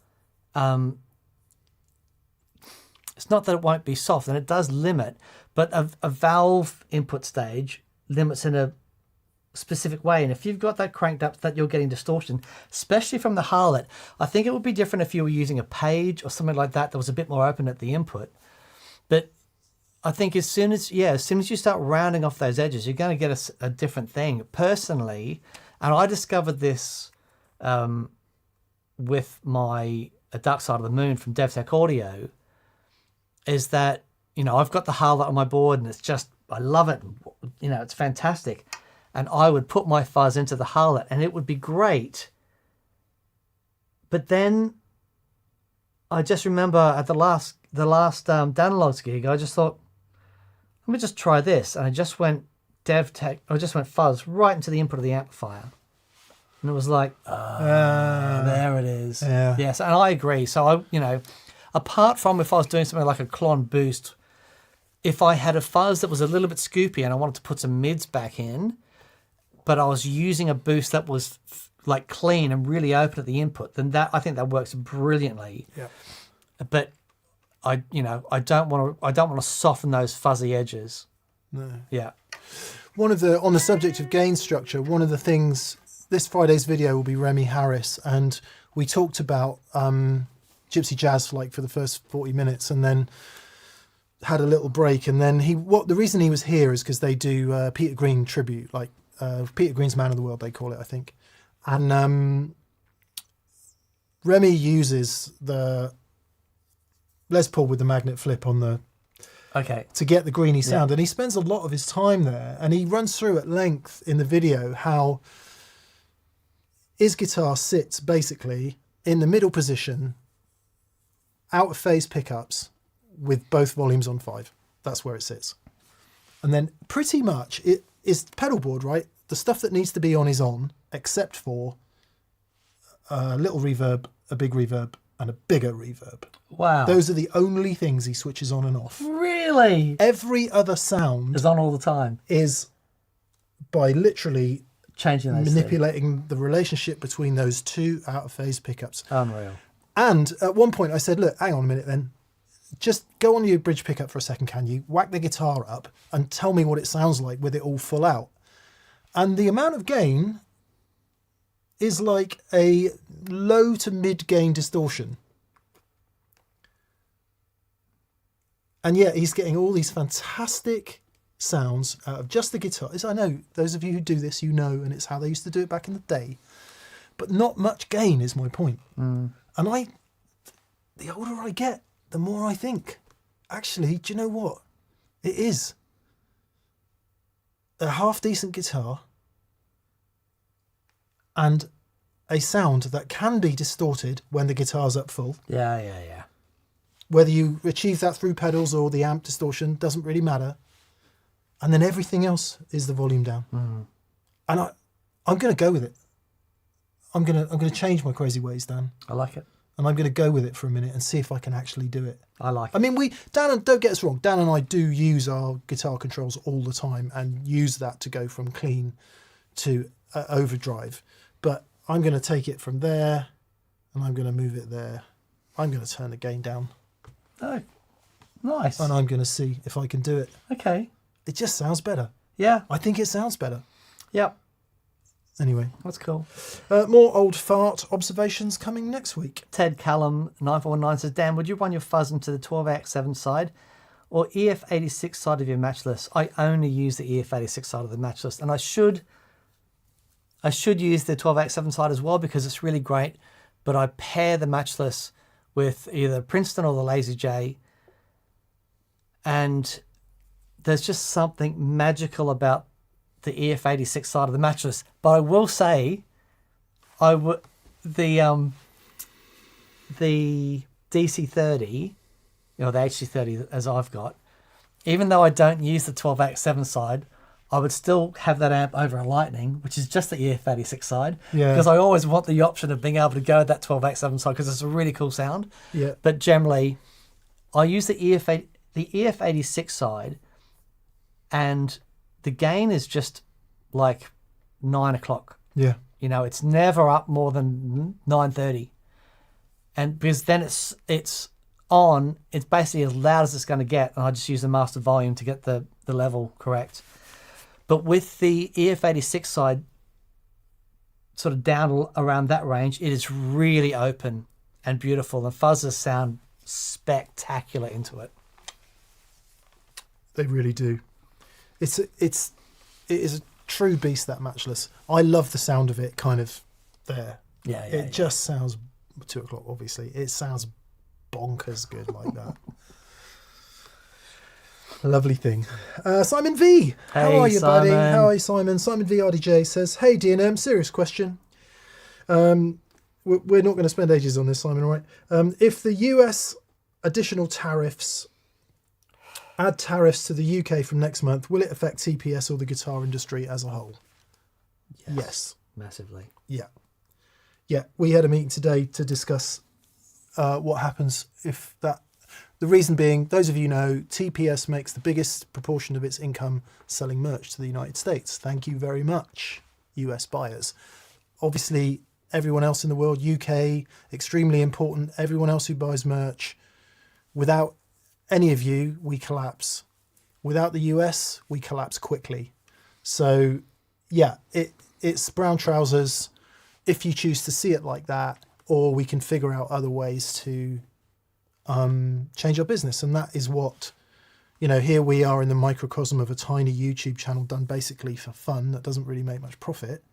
it's not that it won't be soft, and it does limit, but a valve input stage limits in a specific way. And if you've got that cranked up that you're getting distortion, especially from the Harlot, I think it would be different if you were using a Page or something like that was a bit more open at the input. But I think as soon as you start rounding off those edges, you're going to get a different thing. Personally, and I discovered this with my Dark Side of the Moon from DevTech Audio, is that, I've got the Harlot on my board and it's just, I love it. It's fantastic. And I would put my fuzz into the Harlot and it would be great. But then I just remember at the last Danalogs gig, I just thought, let me just try this. And I just went fuzz right into the input of the amplifier. And it was like, there it is. Yeah. Yes, and I agree. So apart from if I was doing something like a clon boost, if I had a fuzz that was a little bit scoopy and I wanted to put some mids back in, but I was using a boost that was like clean and really open at the input, then I think that works brilliantly. Yeah. But I don't want to soften those fuzzy edges. No. Yeah. On the subject of gain structure, one of the things, this Friday's video will be Remy Harris, and we talked about Gypsy Jazz for the first 40 minutes and then had a little break. And then the reason he was here is because they do Peter Green tribute, Peter Green's Man of the World, they call it, I think. And Remy uses the Les Paul with the magnet flip on the... Okay. To get the greeny sound. Yeah. And he spends a lot of his time there, and he runs through at length in the video how his guitar sits basically in the middle position, out of phase pickups with both volumes on 5. That's where it sits. And then pretty much it is pedal board, right? The stuff that needs to be on is on, except for a little reverb, a big reverb, and a bigger reverb. Wow. Those are the only things he switches on and off. Really? Every other sound is on all the time. Is by literally changing those manipulating the relationship between those two out of phase pickups. Unreal. And at one point I said, look, hang on a minute then. Just go on your bridge pickup for a second, can you? Whack the guitar up and tell me what it sounds like with it all full out. And the amount of gain is like a low to mid gain distortion. And yet he's getting all these fantastic sounds out of just the guitar. As I know, those of you who do this, you know, and it's how they used to do it back in the day. But not much gain is my point. And the older I get, the more I think, actually, do you know what? It is a half-decent guitar and a sound that can be distorted when the guitar's up full. Yeah. Whether you achieve that through pedals or the amp distortion, doesn't really matter. And then everything else is the volume down. And I'm going to go with it. I'm going to change my crazy ways, Dan. I like it. And I'm going to go with it for a minute and see if I can actually do it. I like it. I mean, Dan, and don't get us wrong, Dan and I do use our guitar controls all the time and use that to go from clean to overdrive. But I'm going to take it from there and I'm going to move it there. I'm going to turn the gain down. Oh, nice. And I'm going to see if I can do it. Okay. It just sounds better. Yeah. I think it sounds better. Yep. Anyway. That's cool. More old fart observations coming next week. Ted Callum 949 says, Dan, would you run your fuzz into the 12AX7 side or EF86 side of your matchless? I only use the EF86 side of the matchless, and I should use the 12AX7 side as well because it's really great, but I pair the matchless with either Princeton or the Lazy J, and there's just something magical about the EF86 side of the mattress. But I will say, the DC30, the HC30 as I've got, even though I don't use the 12AX7 side, I would still have that amp over a Lightning, which is just the EF86 side, because I always want the option of being able to go that 12AX7 side because it's a really cool sound. Yeah. But generally, I use the EF86 side, and the gain is just like 9 o'clock. Yeah. You know, it's never up more than 9:30, and because then it's on, it's basically as loud as it's going to get, and I just use the master volume to get the level correct. But with the EF86 side, sort of down around that range, it is really open and beautiful, and fuzzers sound spectacular into it. They really do. It is a true beast, that matchless. I love the sound of it kind of there. Yeah. It just sounds, 2 o'clock obviously, it sounds bonkers good like that. A lovely thing. Simon V. How Hey, are you, buddy? Simon. How are you, Simon? Simon V. RDJ says, hey, D&M, serious question. We're not going to spend ages on this, Simon, all right? If the US additional tariffs add tariffs to the UK from next month, will it affect TPS or the guitar industry as a whole? Yes. Massively. Yeah. We had a meeting today to discuss what happens if that. The reason being, those of you know, TPS makes the biggest proportion of its income selling merch to the United States. Thank you very much, US buyers. Obviously, everyone else in the world, UK, extremely important. Everyone else who buys merch, without any of you, we collapse. Without the US, we collapse quickly. So, yeah, it's brown trousers if you choose to see it like that, or we can figure out other ways to change our business. And that is what, here we are in the microcosm of a tiny YouTube channel done basically for fun that doesn't really make much profit.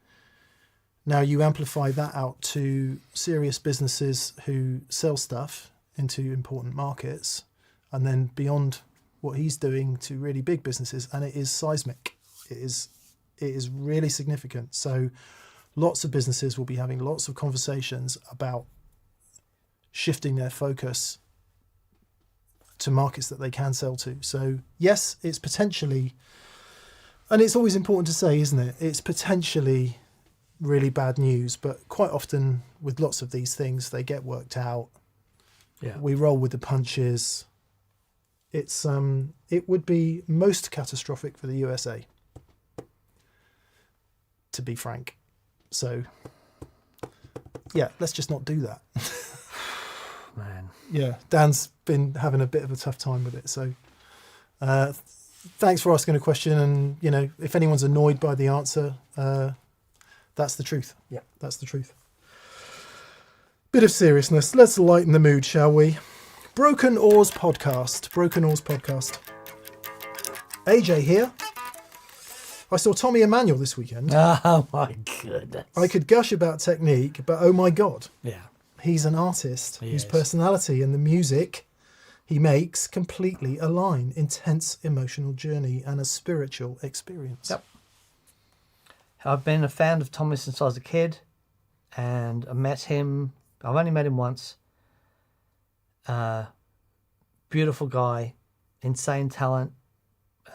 Now you amplify that out to serious businesses who sell stuff into important markets, and then beyond what he's doing to really big businesses, and it is seismic. It is really significant. So lots of businesses will be having lots of conversations about shifting their focus to markets that they can sell to. So yes, it's potentially, and it's always important to say, isn't it? It's potentially really bad news, but quite often with lots of these things, they get worked out. Yeah. We roll with the punches. It would be most catastrophic for the USA, to be frank. So yeah, let's just not do that. Man. Yeah, Dan's been having a bit of a tough time with it. So thanks for asking a question. And, if anyone's annoyed by the answer, that's the truth. Yeah. That's the truth. Bit of seriousness. Let's lighten the mood, shall we? Broken Oars Podcast. Broken Oars Podcast. AJ here. I saw Tommy Emmanuel this weekend. Oh my goodness. I could gush about technique, but oh my God. Yeah. He's an artist He whose is. personality and the music he makes completely align. Intense emotional journey and a spiritual experience. Yep. I've been a fan of Tommy since I was a kid, and I met him. I've only met him once. Beautiful guy, insane talent.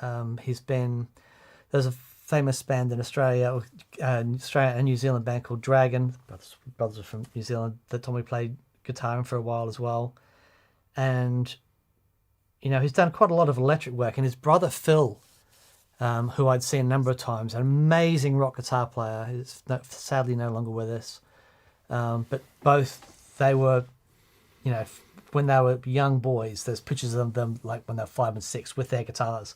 There's a famous band in Australia and New Zealand band called Dragon. Brothers are from New Zealand that Tommy played guitar in for a while as well. And, you know, he's done quite a lot of electric work. And his brother Phil, who I'd seen a number of times, an amazing rock guitar player, who's sadly no longer with us. But both, they were, you know, when they were young boys, there's pictures of them like when they're 5 and 6 with their guitars.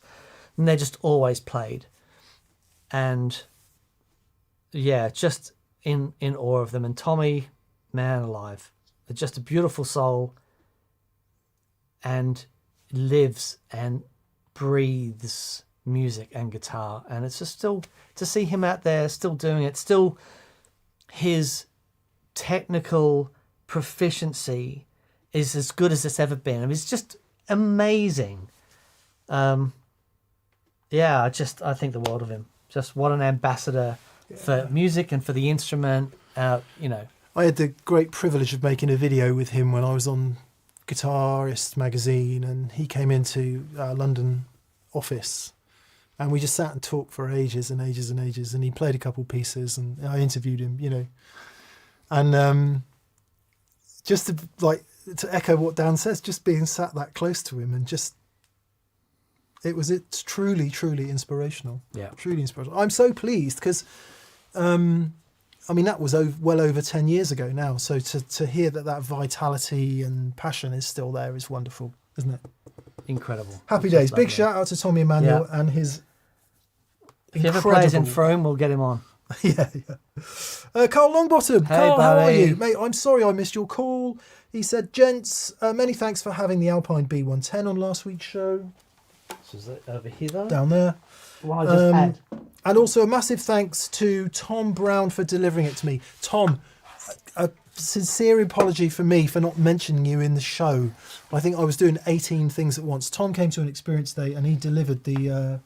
And they just always played. And yeah, just in awe of them. And Tommy, man alive, just a beautiful soul, and lives and breathes music and guitar. And it's just still to see him out there still doing it, still his technical proficiency is as good as it's ever been. I mean, it's just amazing. Yeah, I think the world of him. Just what an ambassador for music and for the instrument. You know, I had the great privilege of making a video with him when I was on Guitarist magazine, and he came into our London office, and we just sat and talked for ages and ages and ages. And he played a couple pieces, and I interviewed him, you know, and just to echo what Dan says, just being sat that close to him and just. It's truly, truly inspirational. Yeah. Truly inspirational. I'm so pleased because, I mean, that was well over 10 years ago now. So to hear that vitality and passion is still there is wonderful, isn't it? incredible. Happy It's days. just Big lovely. shout out to Tommy Emmanuel and his If he ever incredible... plays in Frome, we'll get him on. yeah. Carl Longbottom. Hey, Carl, how are buddy. you? Mate, I'm sorry I missed your call. He said, gents, many thanks for having the Alpine B110 on last week's show. So is it over here though? Down there. Well, I just had. And also a massive thanks to Tom Brown for delivering it to me. Tom, a sincere apology for me for not mentioning you in the show. I think I was doing 18 things at once. Tom came to an experience day and he delivered the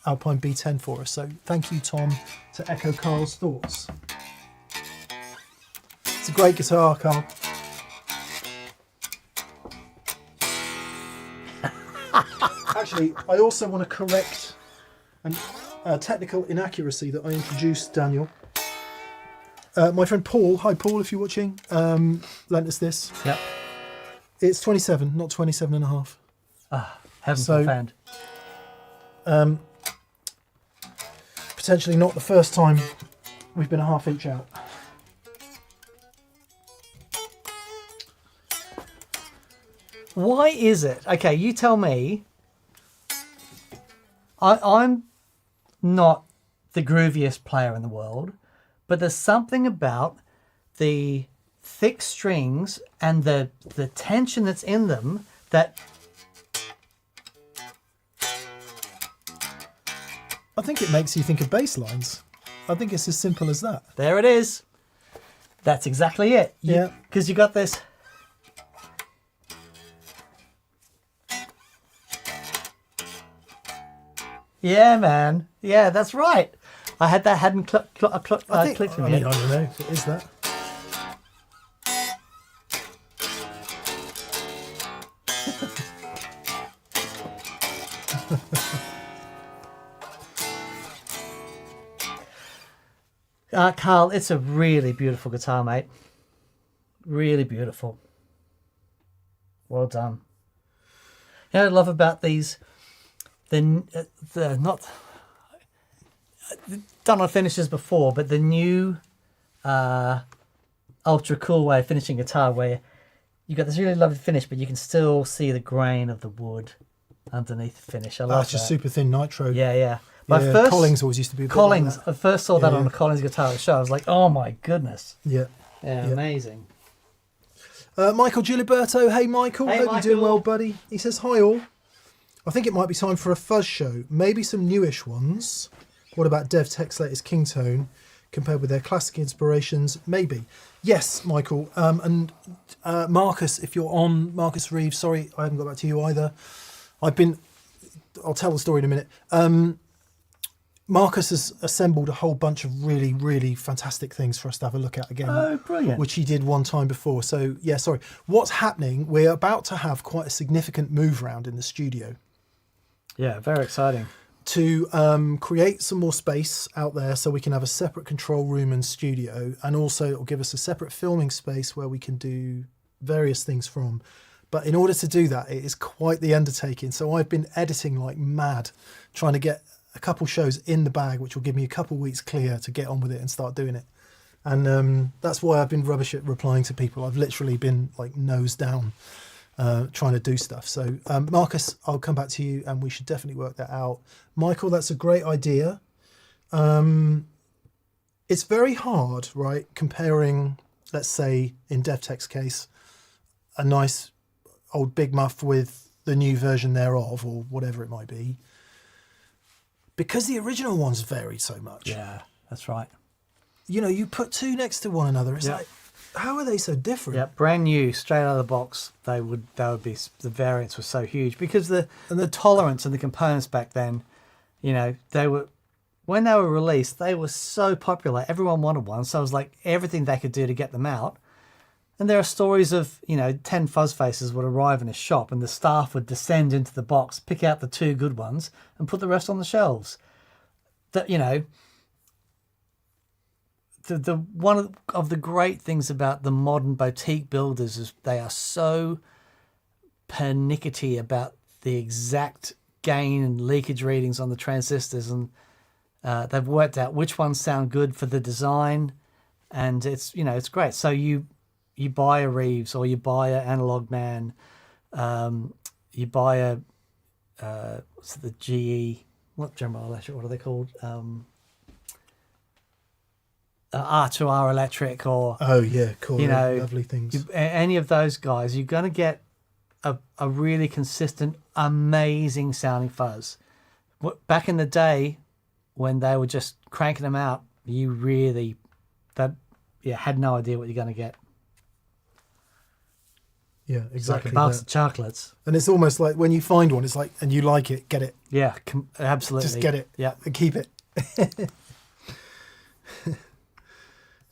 Alpine B10 for us. So thank you, Tom, to echo Carl's thoughts. It's a great guitar, Carl. Actually, I also want to correct a technical inaccuracy that I introduced, Daniel. My friend Paul, hi Paul, if you're watching, lent us this. Yep. It's 27, not 27 and a half. Heaven So- found. Potentially not the first time we've been a half inch out. Why is it? Okay, you tell me. I'm not the grooviest player in the world, but there's something about the thick strings and the tension that's in them that I think it makes you think of bass lines. I think it's as simple as that. there it is. That's exactly it. Yeah. Because you got this. Yeah, man. Yeah, that's right. I had that hadn't clicked for I me. mean, I don't know if it is that. Carl, it's a really beautiful guitar, mate. Really beautiful. Well done. You know what I love about these, the not done on finishes before, but the new ultra cool way of finishing guitar, where you got this really lovely finish, but you can still see the grain of the wood underneath the finish. I love That's just that. super thin nitro. Yeah, yeah. Yeah, Collings always used to be a bit Collings. like that. I first saw that Yeah. on a Collings guitar at the show. I was like, oh my goodness. Yeah. Yeah, amazing. Michael Giliberto. Hey, Michael. Hey, Hope you're doing Michael. well, buddy. He says, hi, all. I think it might be time for a fuzz show. Maybe some newish ones. What about DevTech's latest Kingtone compared with their classic inspirations? Maybe. Yes, Michael. And Marcus, if you're on, Marcus Reeves, sorry, I haven't got back to you either. I'll tell the story in a minute. Marcus has assembled a whole bunch of really, really fantastic things for us to have a look at again. Oh, brilliant. Which he did one time before. So, yeah, sorry. What's happening, we're about to have quite a significant move round in the studio Yeah, very exciting. to create some more space out there so we can have a separate control room and studio. And also it'll give us a separate filming space where we can do various things from. But in order to do that, it is quite the undertaking. So I've been editing like mad, trying to get a couple shows in the bag, which will give me a couple weeks clear to get on with it and start doing it. And that's why I've been rubbish at replying to people. I've literally been like nose down trying to do stuff. So Marcus, I'll come back to you and we should definitely work that out. Michael, that's a great idea. It's very hard, right? Comparing, let's say in DevTech's case, a nice old Big Muff with the new version thereof or whatever it might be. Because the original ones varied so much. Yeah, that's right. You know, you put two next to one another. It's like, how are they so different? Yeah, brand new, straight out of the box. They would be, the variance was so huge because the tolerance and the components back then, you know, when they were released, they were so popular. Everyone wanted one, so it was like everything they could do to get them out. And there are stories of, you know, 10 fuzz faces would arrive in a shop and the staff would descend into the box, pick out the 2 good ones and put the rest on the shelves. That, you know, the one of the great things about the modern boutique builders is they are so pernickety about the exact gain and leakage readings on the transistors, and they've worked out which ones sound good for the design, and it's, you know, it's great. So you buy a Reeves or you buy an Analog Man, you buy a what's it, the GE, what General Electric, what are they called? R2R Electric, or Oh yeah, cool. you know, lovely things. any of those guys, you're going to get a really consistent, amazing sounding fuzz. Back in the day, when they were just cranking them out, you really had no idea what you're going to get. Yeah, exactly. Like a box that. of chocolates. And it's almost like when you find one, it's like, and you like it, get it. Yeah, absolutely. Just get it. Yeah. And keep it.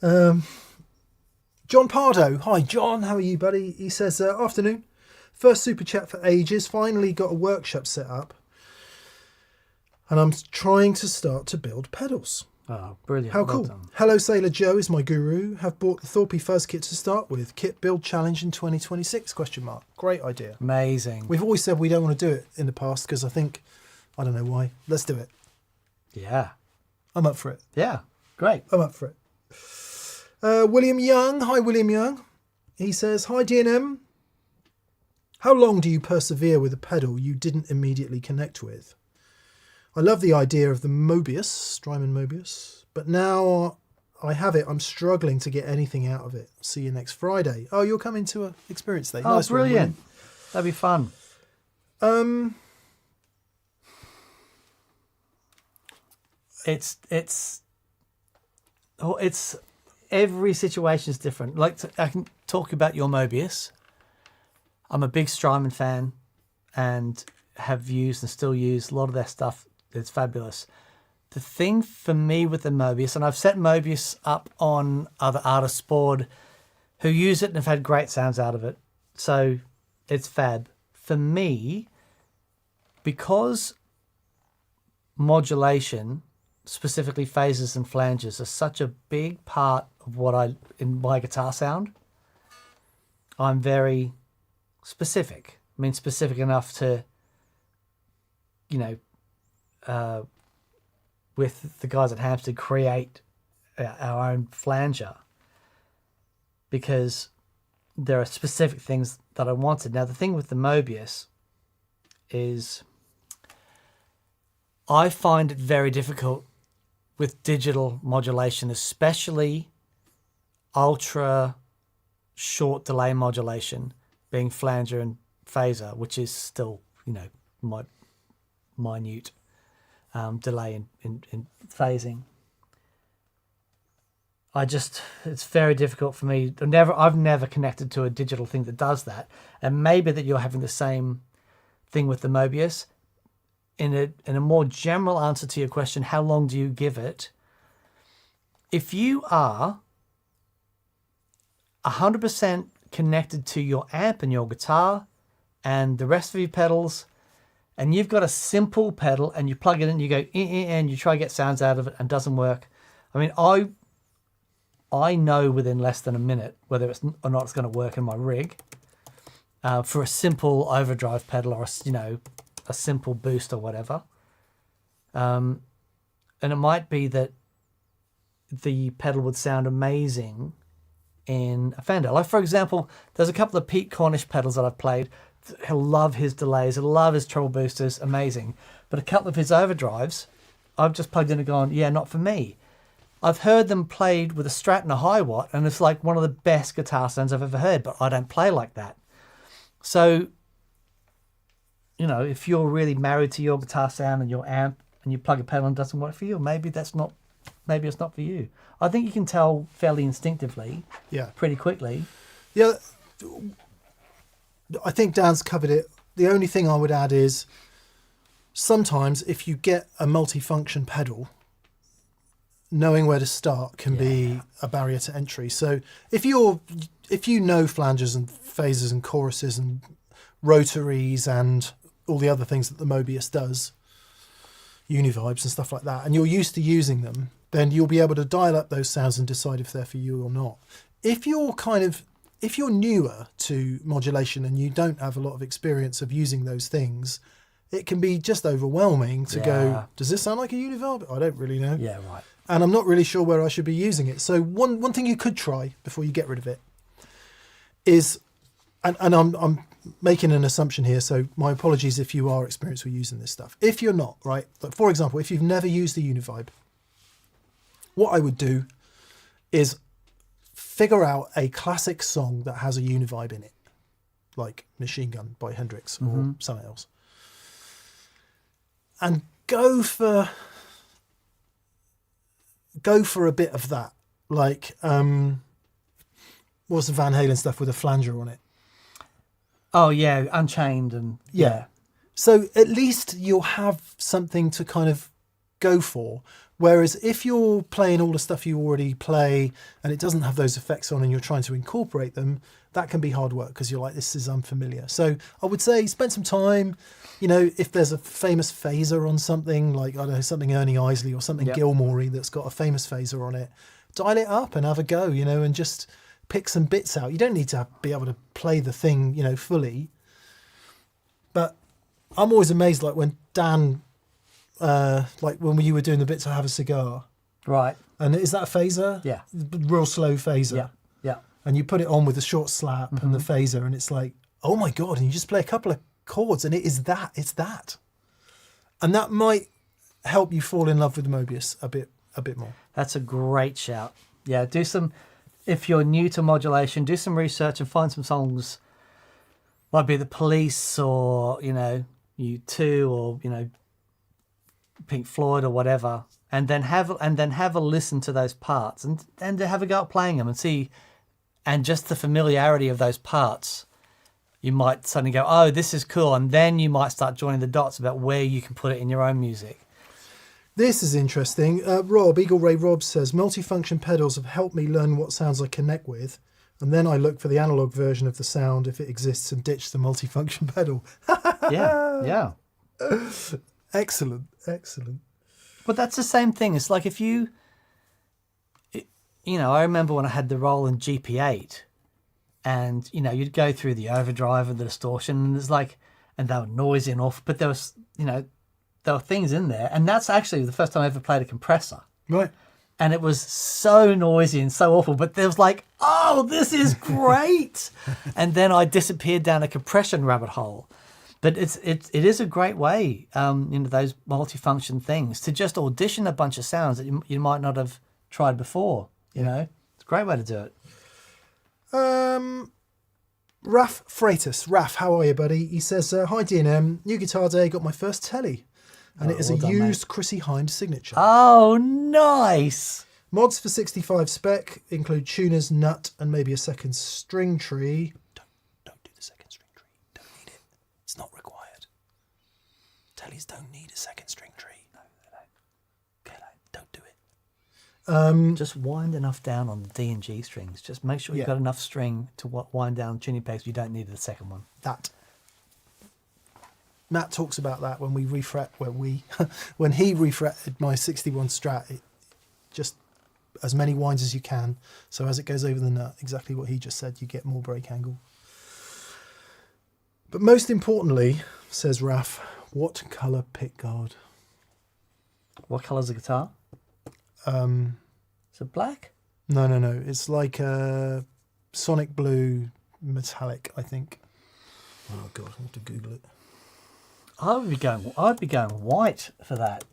John Pardo. Hi, John. How are you, buddy? He says, afternoon. First super chat for ages. Finally got a workshop set up. And I'm trying to start to build pedals. Oh, brilliant. How Well cool. done. Hello, Sailor Joe is my guru. Have bought the Thorpe Fuzz kit to start with. Kit build challenge in 2026, ? Great idea. Amazing. We've always said we don't want to do it in the past because I don't know why. Let's do it. Yeah. I'm up for it. Yeah. Great. I'm up for it. William Young. Hi, William Young. He says, hi, DNM. How long do you persevere with a pedal you didn't immediately connect with? I love the idea of the Mobius, Strymon Mobius, but now I have it, I'm struggling to get anything out of it. See you next Friday. Oh, you're coming to an experience day. Oh, Nice one, brilliant. That'd be fun. William. It's every situation is different. Like, I can talk about your Mobius. I'm a big Strymon fan and have used and still use a lot of their stuff. It's fabulous. The thing for me with the Mobius, and I've set Mobius up on other artists' board who use it and have had great sounds out of it. So it's fab. For me, because modulation, specifically phases and flanges, are such a big part of in my guitar sound, I'm very specific. I mean, specific enough to, you know, with the guys at Hampstead, create our own flanger, because there are specific things that I wanted. Now, the thing with the Mobius is I find it very difficult with digital modulation, especially ultra short delay modulation being flanger and phaser, which is still, my minute delay in phasing. It's very difficult for me. I've never connected to a digital thing that does that. And maybe that you're having the same thing with the Mobius. In a more general answer to your question, how long do you give it? If you are 100% connected to your amp and your guitar and the rest of your pedals, and you've got a simple pedal and you plug it in, you go and you try to get sounds out of it and it doesn't work. I mean, I know within less than a minute whether it's or not it's going to work in my rig for a simple overdrive pedal or a simple boost or whatever. And it might be that the pedal would sound amazing in a Fender. Like, for example, there's a couple of Pete Cornish pedals that I've played. I love his delays. I love his treble boosters. Amazing. But a couple of his overdrives, I've just plugged in and gone, yeah, not for me. I've heard them played with a Strat and a high watt, and it's like one of the best guitar sounds I've ever heard, but I don't play like that. So, if you're really married to your guitar sound and your amp and you plug a pedal and it doesn't work for you, maybe it's not for you. I think you can tell fairly instinctively, pretty quickly. Yeah, I think Dan's covered it. The only thing I would add is sometimes if you get a multifunction pedal, knowing where to start can be a barrier to entry. So if you know flanges and phasers and choruses and rotaries and all the other things that the Mobius does, univibes and stuff like that, and you're used to using them, then you'll be able to dial up those sounds and decide if they're for you or not. If you're newer to modulation and you don't have a lot of experience of using those things, it can be just overwhelming to go, does this sound like a univibe? I don't really know. Yeah, right. And I'm not really sure where I should be using it. So one thing you could try before you get rid of it is, and I'm making an assumption here, so my apologies if you are experienced with using this stuff. If you're not, right, like for example, if you've never used the univibe, what I would do is figure out a classic song that has a univibe in it, like Machine Gun by Hendrix or something else, and go for a bit of that, like what's the Van Halen stuff with a flanger on it? Oh yeah, Unchained and yeah. So at least you'll have something to kind of go for. Whereas if you're playing all the stuff you already play and it doesn't have those effects on and you're trying to incorporate them, that can be hard work because you're like, this is unfamiliar. So I would say spend some time, if there's a famous phaser on something, like, I don't know, something Ernie Isley or something Gilmore-y that's got a famous phaser on it, dial it up and have a go, and just pick some bits out. You don't need to be able to play the thing, fully. But I'm always amazed, like when Dan... like when you were doing the bits I Have a Cigar. Right. And is that a phaser? Yeah. Real slow phaser. Yeah. Yeah. And you put it on with a short slap and the phaser and it's like, oh my God. And you just play a couple of chords and it's that. And that might help you fall in love with the Mobius a bit more. That's a great shout. Yeah. If you're new to modulation, do some research and find some songs, might be The Police or, U2 or, Pink Floyd or whatever, and then have a listen to those parts and have a go at playing them and see, and just the familiarity of those parts, you might suddenly go, oh, this is cool, and then you might start joining the dots about where you can put it in your own music. This is interesting. Rob, Eagle Ray Rob says, multifunction pedals have helped me learn what sounds I connect with, and then I look for the analog version of the sound if it exists and ditch the multifunction pedal. Yeah. Excellent. But that's the same thing. It's like if I remember when I had the Roland GP8 and, you'd go through the overdrive and the distortion and there's and they were noisy and awful, but there was, there were things in there. And that's actually the first time I ever played a compressor. Right. And it was so noisy and so awful, but there was oh, this is great. And then I disappeared down a compression rabbit hole. But it is a great way, those multifunction things, to just audition a bunch of sounds that you might not have tried before. It's a great way to do it. Raf Freitas. Raf, how are you, buddy? He says, hi D&M, new guitar day, got my first telly. And it is well a done, used Chrissy Hind signature. Oh, nice. Mods for 65 spec include tuners, nut, and maybe a second string tree. Don't do the second string tree. Don't need it. It's not required. Tellies don't need a second string tree. No, they don't. Okay, don't do it. Just wind enough down on the D and G strings. Just make sure you've got enough string to wind down tuning pegs. You don't need the second one. That. Matt talks about that when we refret, when he refretted my 61 Strat, it just as many winds as you can. So as it goes over the nut, exactly what he just said, you get more break angle. But most importantly, says Raf, what colour pickguard? What colour's the guitar? Is it black? No. It's like a sonic blue metallic, I think. Oh God, I have to Google it. I'd be going white for that.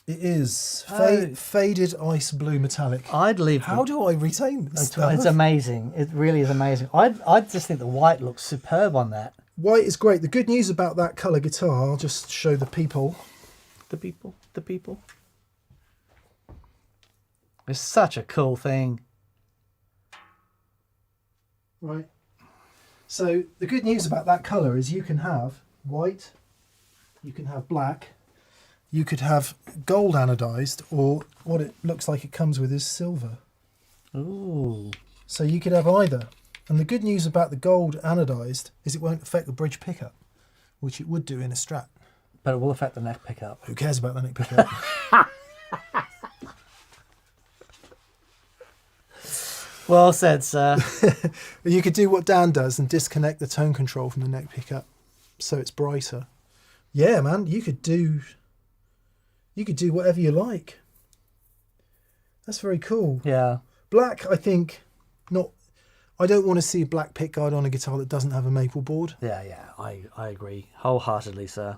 It is faded ice blue metallic. I'd leave. How do I retain this stuff? It's amazing. It really is amazing. I just think the white looks superb on that. White is great. The good news about that colour guitar, I'll just show the people. The people. It's such a cool thing. Right. So the good news about that colour is you can have white, you can have black, you could have gold anodized, or what it looks like it comes with is silver. Ooh. So you could have either. And the good news about the gold anodized is it won't affect the bridge pickup, which it would do in a Strat. But it will affect the neck pickup. Who cares about the neck pickup? Well said, sir. You could do what Dan does and disconnect the tone control from the neck pickup so it's brighter. Yeah, man, you could do whatever you like. That's very cool. Yeah. Black, I think, not. I don't want to see a black pickguard on a guitar that doesn't have a maple board. Yeah, I agree wholeheartedly, sir.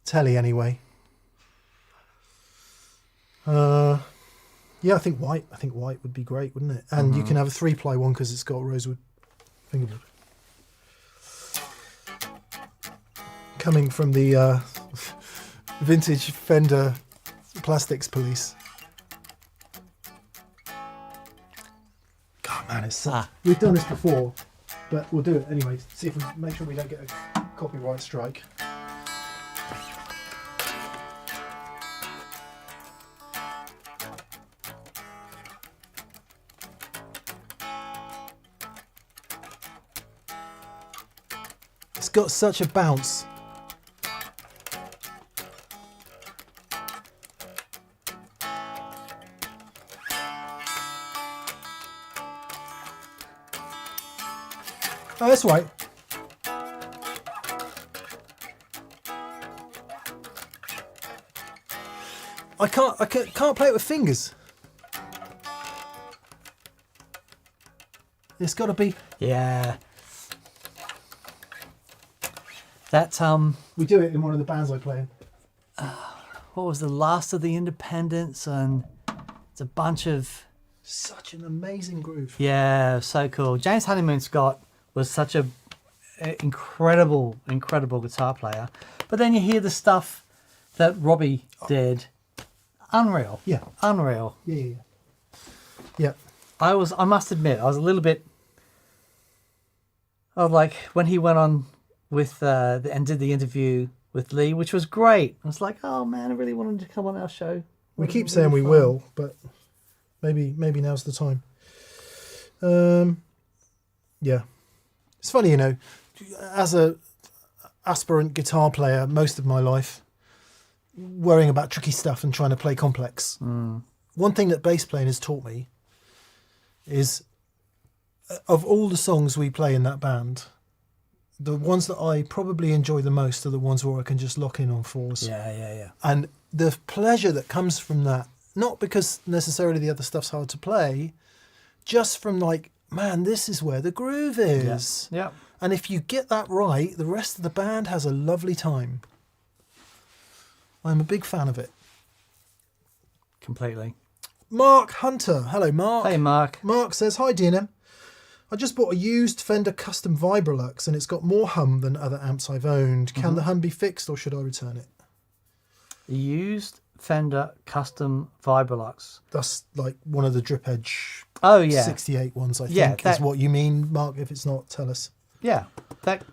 Telly anyway. Yeah, I think white would be great, wouldn't it? And you can have a 3-ply one because it's got rosewood fingerboard. Coming from the vintage Fender plastics police. God, man, it's we've done this before, but we'll do it anyway. See if we make sure we don't get a copyright strike. It's got such a bounce. Oh, that's right. I can't play it with fingers. It's got to be. Yeah. That We do it in one of the bands I play in. what was the Last of the Independents, and it's a bunch of. Such an amazing groove. Yeah, so cool. James Honeymoon Scott was such a incredible guitar player. But then you hear the stuff that Robbie did. Unreal. Yeah. Unreal. Yeah. I must admit, I was a little bit of like when he went on with and did the interview with Lee, which was great. I was like, oh man, I really wanted to come on our show. We keep saying we will, but maybe now's the time. Yeah. It's funny, you know, as a aspirant guitar player most of my life, worrying about tricky stuff and trying to play complex. One thing that bass playing has taught me is, of all the songs we play in that band, the ones that I probably enjoy the most are the ones where I can just lock in on fours. Yeah. And the pleasure that comes from that, not because necessarily the other stuff's hard to play, just from like, man, this is where the groove is. Yeah. And if you get that right, the rest of the band has a lovely time. I'm a big fan of it. completely. Mark Hunter. Hello, Mark. Hey, Mark. Mark says, hi, DNM. I just bought a used Fender Custom Vibrolux and it's got more hum than other amps I've owned. Can the hum be fixed or should I return it? Used Fender Custom Vibrolux. That's like one of the drip edge Oh, yeah. 68 ones, I Yeah, think, that- is what you mean, Mark. If it's not, tell us. Yeah, that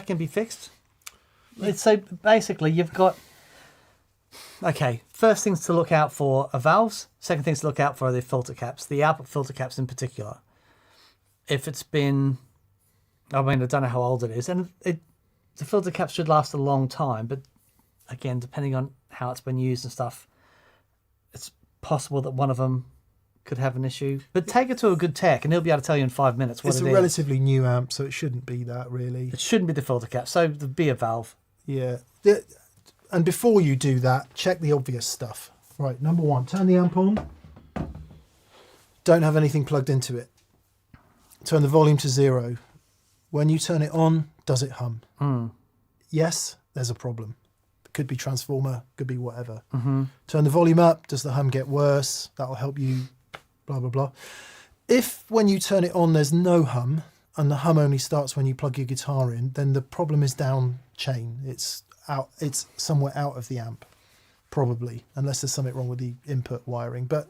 can be fixed. So basically, you've got... Okay, first things to look out for are valves. Second things to look out for are the filter caps, the output filter caps in particular. If it's been... I mean, I don't know how old it is. And the filter caps should last a long time. But again, depending on how it's been used and stuff, it's possible that one of them could have an issue. But take it to a good tech and he'll be able to tell you in 5 minutes what It's it a is. relatively new amp, so it shouldn't be that, really. It shouldn't be the filter cap. So there'd be a valve. Yeah. And before you do that, check the obvious stuff. Right, number one, turn the amp on. Don't have anything plugged into it. Turn the volume to 0. When you turn it on, does it hum? Yes, there's a problem. It could be transformer, could be whatever. Turn the volume up. Does the hum get worse? That'll help you, blah, blah, blah. If when you turn it on, there's no hum, and the hum only starts when you plug your guitar in, then the problem is down chain. It's somewhere out of the amp, probably, unless there's something wrong with the input wiring. But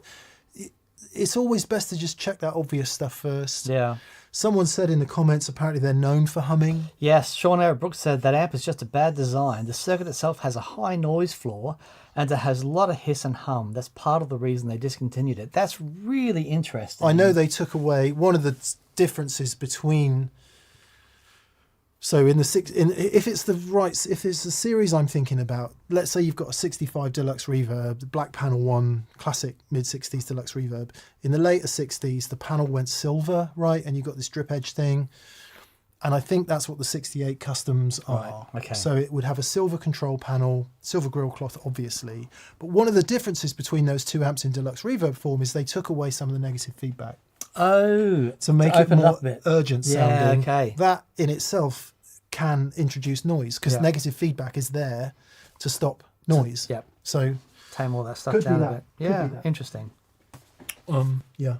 it's always best to just check that obvious stuff first. Yeah. Someone said in the comments, apparently they're known for humming. Yes, Sean Eric Brooks said that amp is just a bad design. The circuit itself has a high noise floor and it has a lot of hiss and hum. That's part of the reason they discontinued it. That's really interesting. I know they took away one of the differences between. So if it's the series I'm thinking about, let's say you've got a 65 Deluxe Reverb, the black panel one, classic mid-60s Deluxe Reverb. In the later 60s, the panel went silver, right? And you got this drip edge thing. And I think that's what the 68 Customs are. Right, okay. So it would have a silver control panel, silver grill cloth, obviously. But one of the differences between those two amps in Deluxe Reverb form is they took away some of the negative feedback. Oh, To make it open more up a bit. urgent Yeah, sounding. okay. That in itself can introduce noise because Yeah. negative feedback is there to stop noise. Yep. So Tame all that stuff Could be down a that. bit. Could Yeah, be that. interesting. yeah.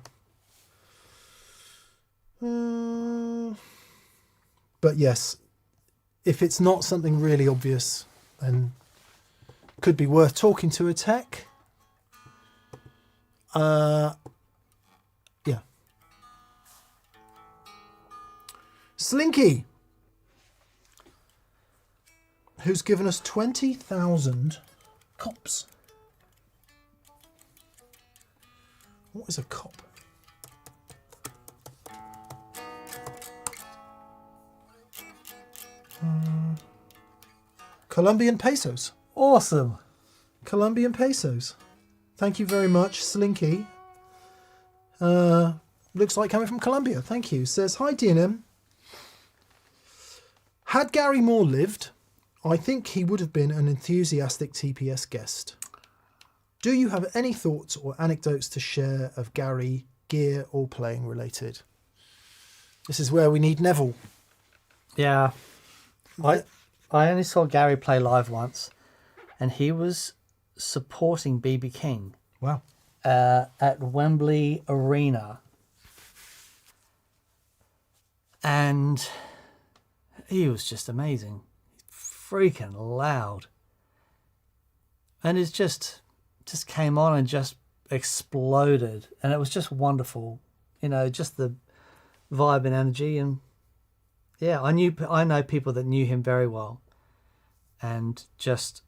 But yes, if it's not something really obvious, then could be worth talking to a tech. Yeah. Slinky, who's given us 20,000 cops. What is a cop? Colombian pesos. Awesome. Colombian pesos. Thank you very much, Slinky. Looks like coming from Colombia. Thank you. Says, hi, DNM. Had Gary Moore lived, I think he would have been an enthusiastic TPS guest. Do you have any thoughts or anecdotes to share of Gary, gear or playing related? This is where we need Neville. Yeah. I only saw Gary play live once, and he was supporting BB King Wow. at Wembley Arena. And he was just amazing. Freaking loud. And it just came on and just exploded. And it was just wonderful. You know, just the vibe and energy. And yeah, I know people that knew him very well and just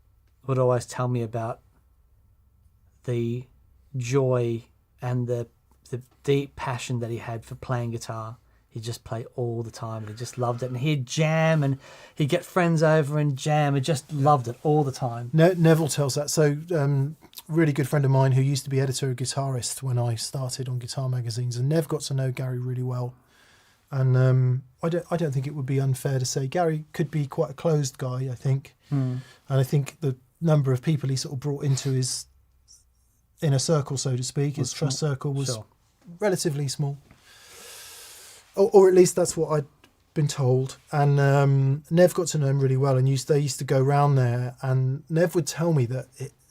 would always tell me about the joy and the deep passion that he had for playing guitar. He'd just play all the time and he just loved it. And he'd jam and he'd get friends over and jam and just loved it all the time. Neville tells that. So, really good friend of mine who used to be editor of Guitarist when I started on guitar magazines, and Nev got to know Gary really well. And I don't think it would be unfair to say Gary could be quite a closed guy, I think. And I think the number of people he sort of brought into his inner circle, so to speak, his trust circle was relatively small. Or at least that's what I'd been told. And Nev got to know him really well, and they used to go round there, and Nev would tell me that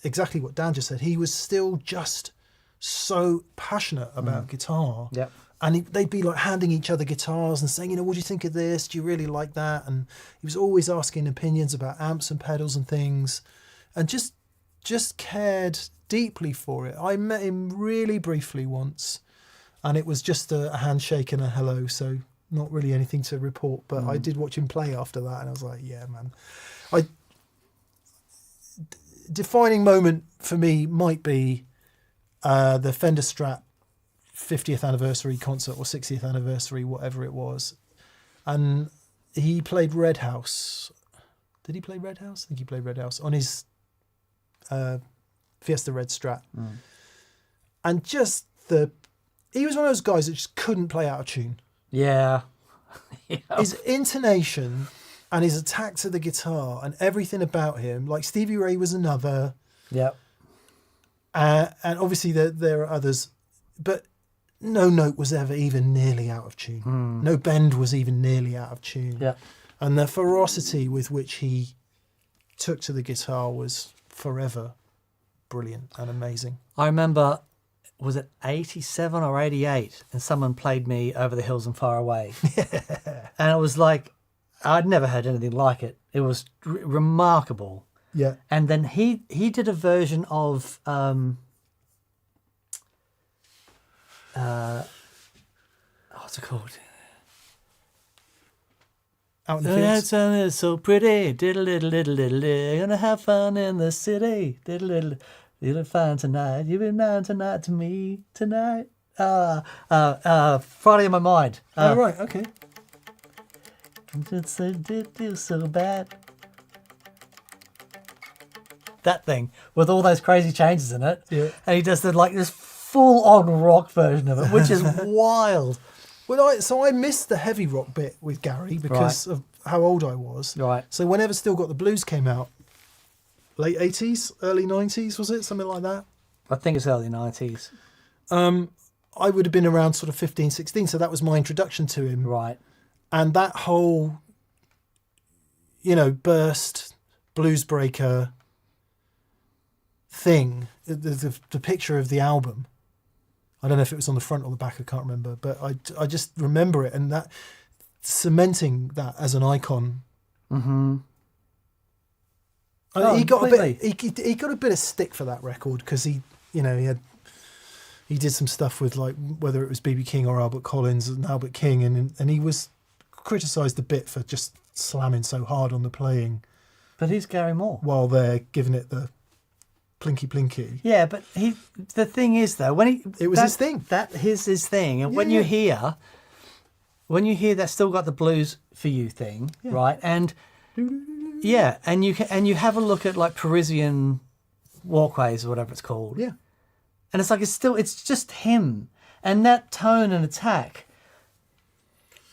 exactly what Dan just said. He was still just so passionate about guitar. Yep. And they'd be like handing each other guitars and saying, what do you think of this? Do you really like that? And he was always asking opinions about amps and pedals and things, and just cared deeply for it. I met him really briefly once, and it was just a handshake and a hello, so not really anything to report. But I did watch him play after that, and I was like, yeah, man. Defining moment for me might be the Fender Strat 50th anniversary concert or 60th anniversary, whatever it was. And he played Red House. Did he play Red House? I think he played Red House on his Fiesta Red Strat. And just he was one of those guys that just couldn't play out of tune. Yeah. His intonation and his attack to the guitar and everything about him, like Stevie Ray was another. Yep. And obviously there are others, but no note was ever even nearly out of tune. No bend was even nearly out of tune. Yeah. And the ferocity with which he took to the guitar was forever brilliant and amazing. I remember, was it 87 or 88? And someone played me Over the Hills and Far Away. And it was like, I'd never heard anything like it. It was remarkable. Yeah. And then he did a version of what's it called? Out in the fields. It's so pretty. Diddle diddle diddle diddle. Gonna have fun in the city. Diddle diddle. You'll be fine tonight. You'll be mine tonight to me tonight. Friday in my mind. Oh, right, okay. It's so bad. That thing with all those crazy changes in it. Yeah. And he does this full on rock version of it, which is wild. Well, I missed the heavy rock bit with Gary because of how old I was. Right. So whenever Still Got the Blues came out, late 80s, early 90s, was it? Something like that? I think it's early 90s. I would have been around sort of 15, 16, so that was my introduction to him. Right. And that whole, burst, blues breaker thing, the picture of the album, I don't know if it was on the front or the back, I can't remember, but I just remember it, and that cementing that as an icon. Mm-hmm. He got a bit of stick for that record because he did some stuff with, like, whether it was B.B. King or Albert Collins and Albert King, and he was criticised a bit for just slamming so hard on the playing. But he's Gary Moore. While they're giving it the plinky plinky. Yeah, but the thing is though, it was his thing. That is his thing, and when you hear that Still Got the Blues for You thing, right? And yeah, and you have a look at like Parisian Walkways or whatever it's called. Yeah. And it's like it's just him, and that tone and attack.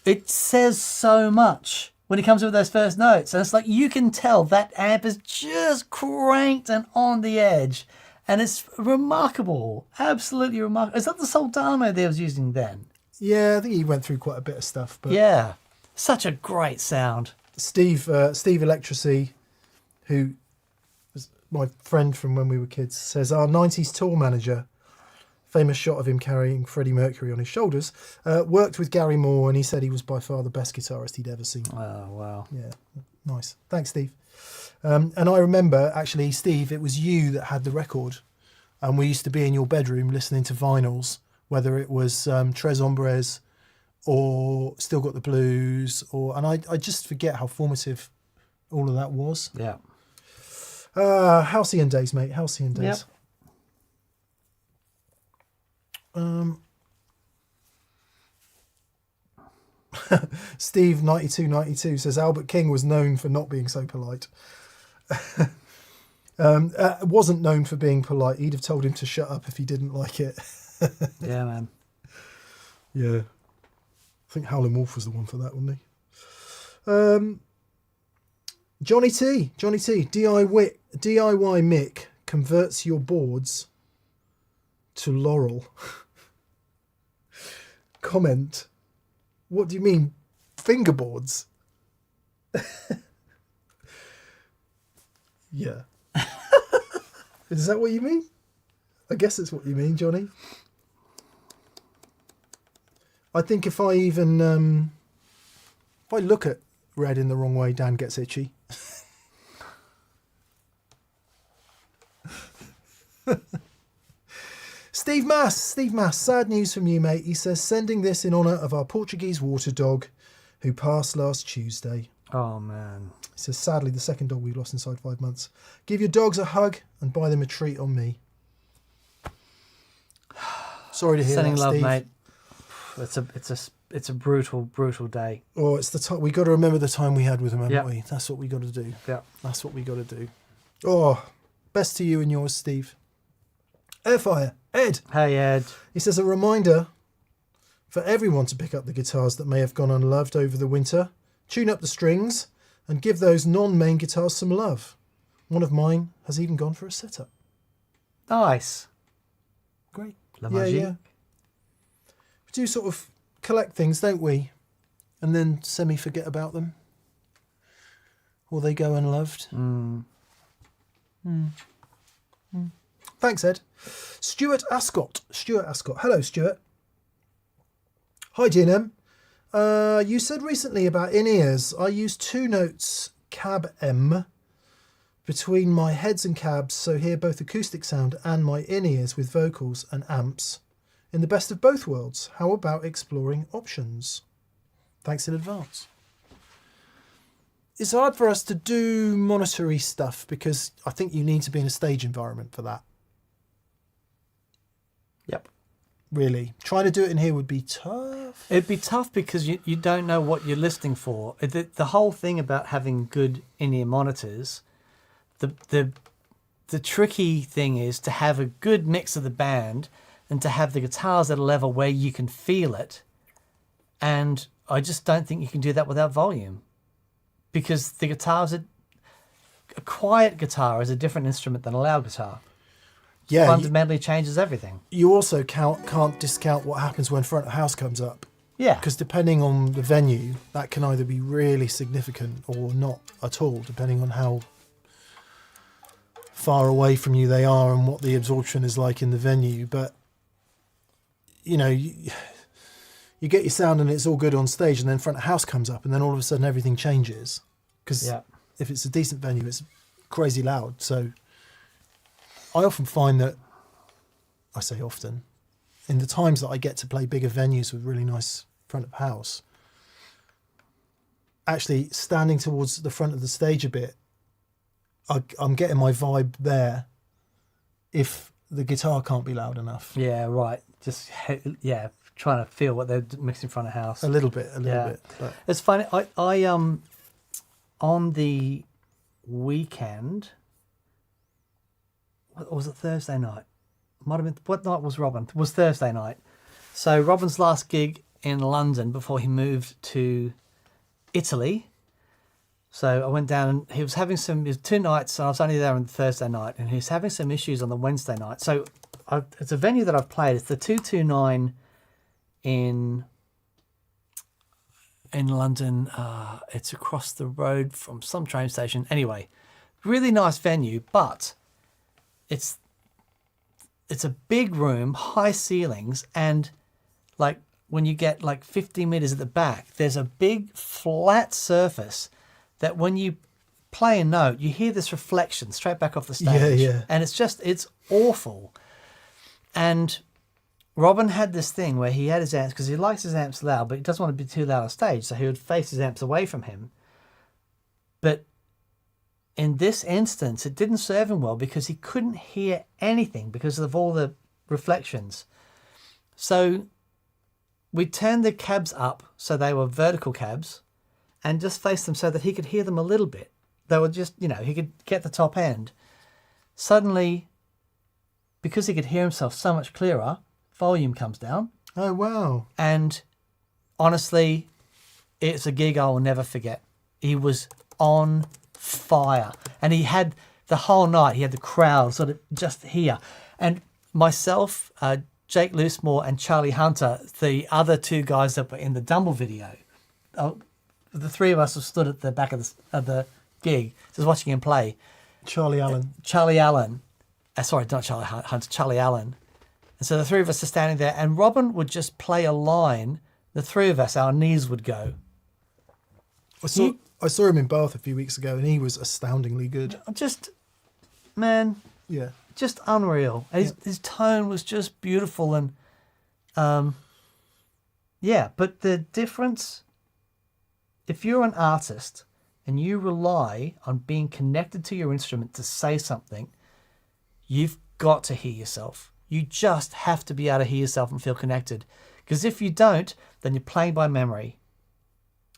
It says so much when he comes with those first notes, and it's like you can tell that amp is just cranked and on the edge, and it's remarkable, absolutely remarkable. Is that the Soldano they was using then? Yeah, I think he went through quite a bit of stuff. But yeah, such a great sound. Steve Electracy, who was my friend from when we were kids, says our 90s tour manager, famous shot of him carrying Freddie Mercury on his shoulders, worked with Gary Moore, and he said he was by far the best guitarist he'd ever seen. Oh, wow. Yeah, nice. Thanks, Steve. And I remember, actually, Steve, it was you that had the record, and we used to be in your bedroom listening to vinyls, whether it was Tres Hombres or Still Got the Blues, and I just forget how formative all of that was. Yeah. Halcyon days, mate. Halcyon days. Yep. Steve 9292 says Albert King was known for not being so polite. Wasn't known for being polite. He'd have told him to shut up if he didn't like it. Yeah, man. Yeah. I think Howlin' Wolf was the one for that, wasn't he? Johnny T. DIY Mick converts your boards to Laurel. Comment. What do you mean, fingerboards? Yeah. Is that what you mean? I guess it's what you mean, Johnny. I think if I even if I look at red in the wrong way, Dan gets itchy. Steve Mass, sad news from you, mate. He says, sending this in honour of our Portuguese water dog who passed last Tuesday. Oh, man. He says, sadly, the second dog we've lost inside 5 months. Give your dogs a hug and buy them a treat on me. Sorry to hear Sending that, love, Steve. mate. It's a brutal day. Oh, it's the time. We got to remember the time we had with him, haven't Yep. we? That's what we got to do. Yeah. That's what we got to do. Oh, best to you and yours, Steve. Airfire, Ed. Hey, Ed. He says, a reminder for everyone to pick up the guitars that may have gone unloved over the winter, tune up the strings, and give those non-main guitars some love. One of mine has even gone for a setup. Nice. Great. La Yeah, Magie. yeah. We do sort of collect things, don't we? And then semi-forget about them. Or they go unloved. Thanks, Ed. Stuart Ascot. Hello, Stuart. Hi, GNM. You said recently about in-ears. I use 2 notes cab M between my heads and cabs, so hear both acoustic sound and my in-ears with vocals and amps in the best of both worlds. How about exploring options? Thanks in advance. It's hard for us to do monitory stuff because I think you need to be in a stage environment for that. Yep. Really. Trying to do it in here would be tough. It'd be tough because you don't know what you're listening for. The whole thing about having good in-ear monitors, the tricky thing is to have a good mix of the band and to have the guitars at a level where you can feel it. And I just don't think you can do that without volume. Because the guitars a quiet guitar is a different instrument than a loud guitar. Yeah, Fundamentally changes everything. you also can't discount what happens when front of house comes up. Yeah. Because depending on the venue, that can either be really significant or not at all, depending on how far away from you they are and what the absorption is like in the venue. But, you know, you get your sound and it's all good on stage, and then front of house comes up and then all of a sudden everything changes. Because if it's a decent venue, it's crazy loud. So I often find that, I say often, in the times that I get to play bigger venues with really nice front of house, actually standing towards the front of the stage a bit, I'm getting my vibe there if the guitar can't be loud enough. Yeah, right. Just, trying to feel what they're mixing in front of house. A little bit. But It's funny. I on the weekend, what was it, Thursday night? Might have been, what night was Robin? It was Thursday night. So Robin's last gig in London before he moved to Italy. So I went down and he was having it was 2 nights, and I was only there on the Thursday night, and he was having some issues on the Wednesday night. So it's a venue that I've played. It's the 229 in London. It's across the road from some train station. Anyway, really nice venue, but it's a big room, high ceilings, and like when you get like 50 meters at the back, there's a big flat surface that when you play a note, you hear this reflection straight back off the stage. Yeah. And it's awful. And Robin had this thing where he had his amps, because he likes his amps loud, but he doesn't want to be too loud on stage, so he would face his amps away from him. But in this instance, it didn't serve him well because he couldn't hear anything because of all the reflections. So we turned the cabs up so they were vertical cabs and just faced them so that he could hear them a little bit. They were just, he could get the top end. Suddenly, because he could hear himself so much clearer, volume comes down. oh wow, And honestly, it's a gig I will never forget. He was on fire. And he had the whole night, he had the crowd sort of just here. And myself, Jake Loosemore and Charlie Hunter, the other 2 guys that were in the Dumble video, the 3 of us were stood at the back of the gig, just watching him play. Charlie Allen. Charlie Allen sorry, not Charlie Hunter, Charlie Allen. And so the three of us are standing there, and Robin would just play a line. The three of us, our knees would go. I saw him in Bath a few weeks ago, and he was astoundingly good. Just, man, Yeah. just unreal. And his tone was just beautiful, and yeah. But the difference, if you're an artist and you rely on being connected to your instrument to say something, you've got to hear yourself. You just have to be able to hear yourself and feel connected. Because if you don't, then you're playing by memory.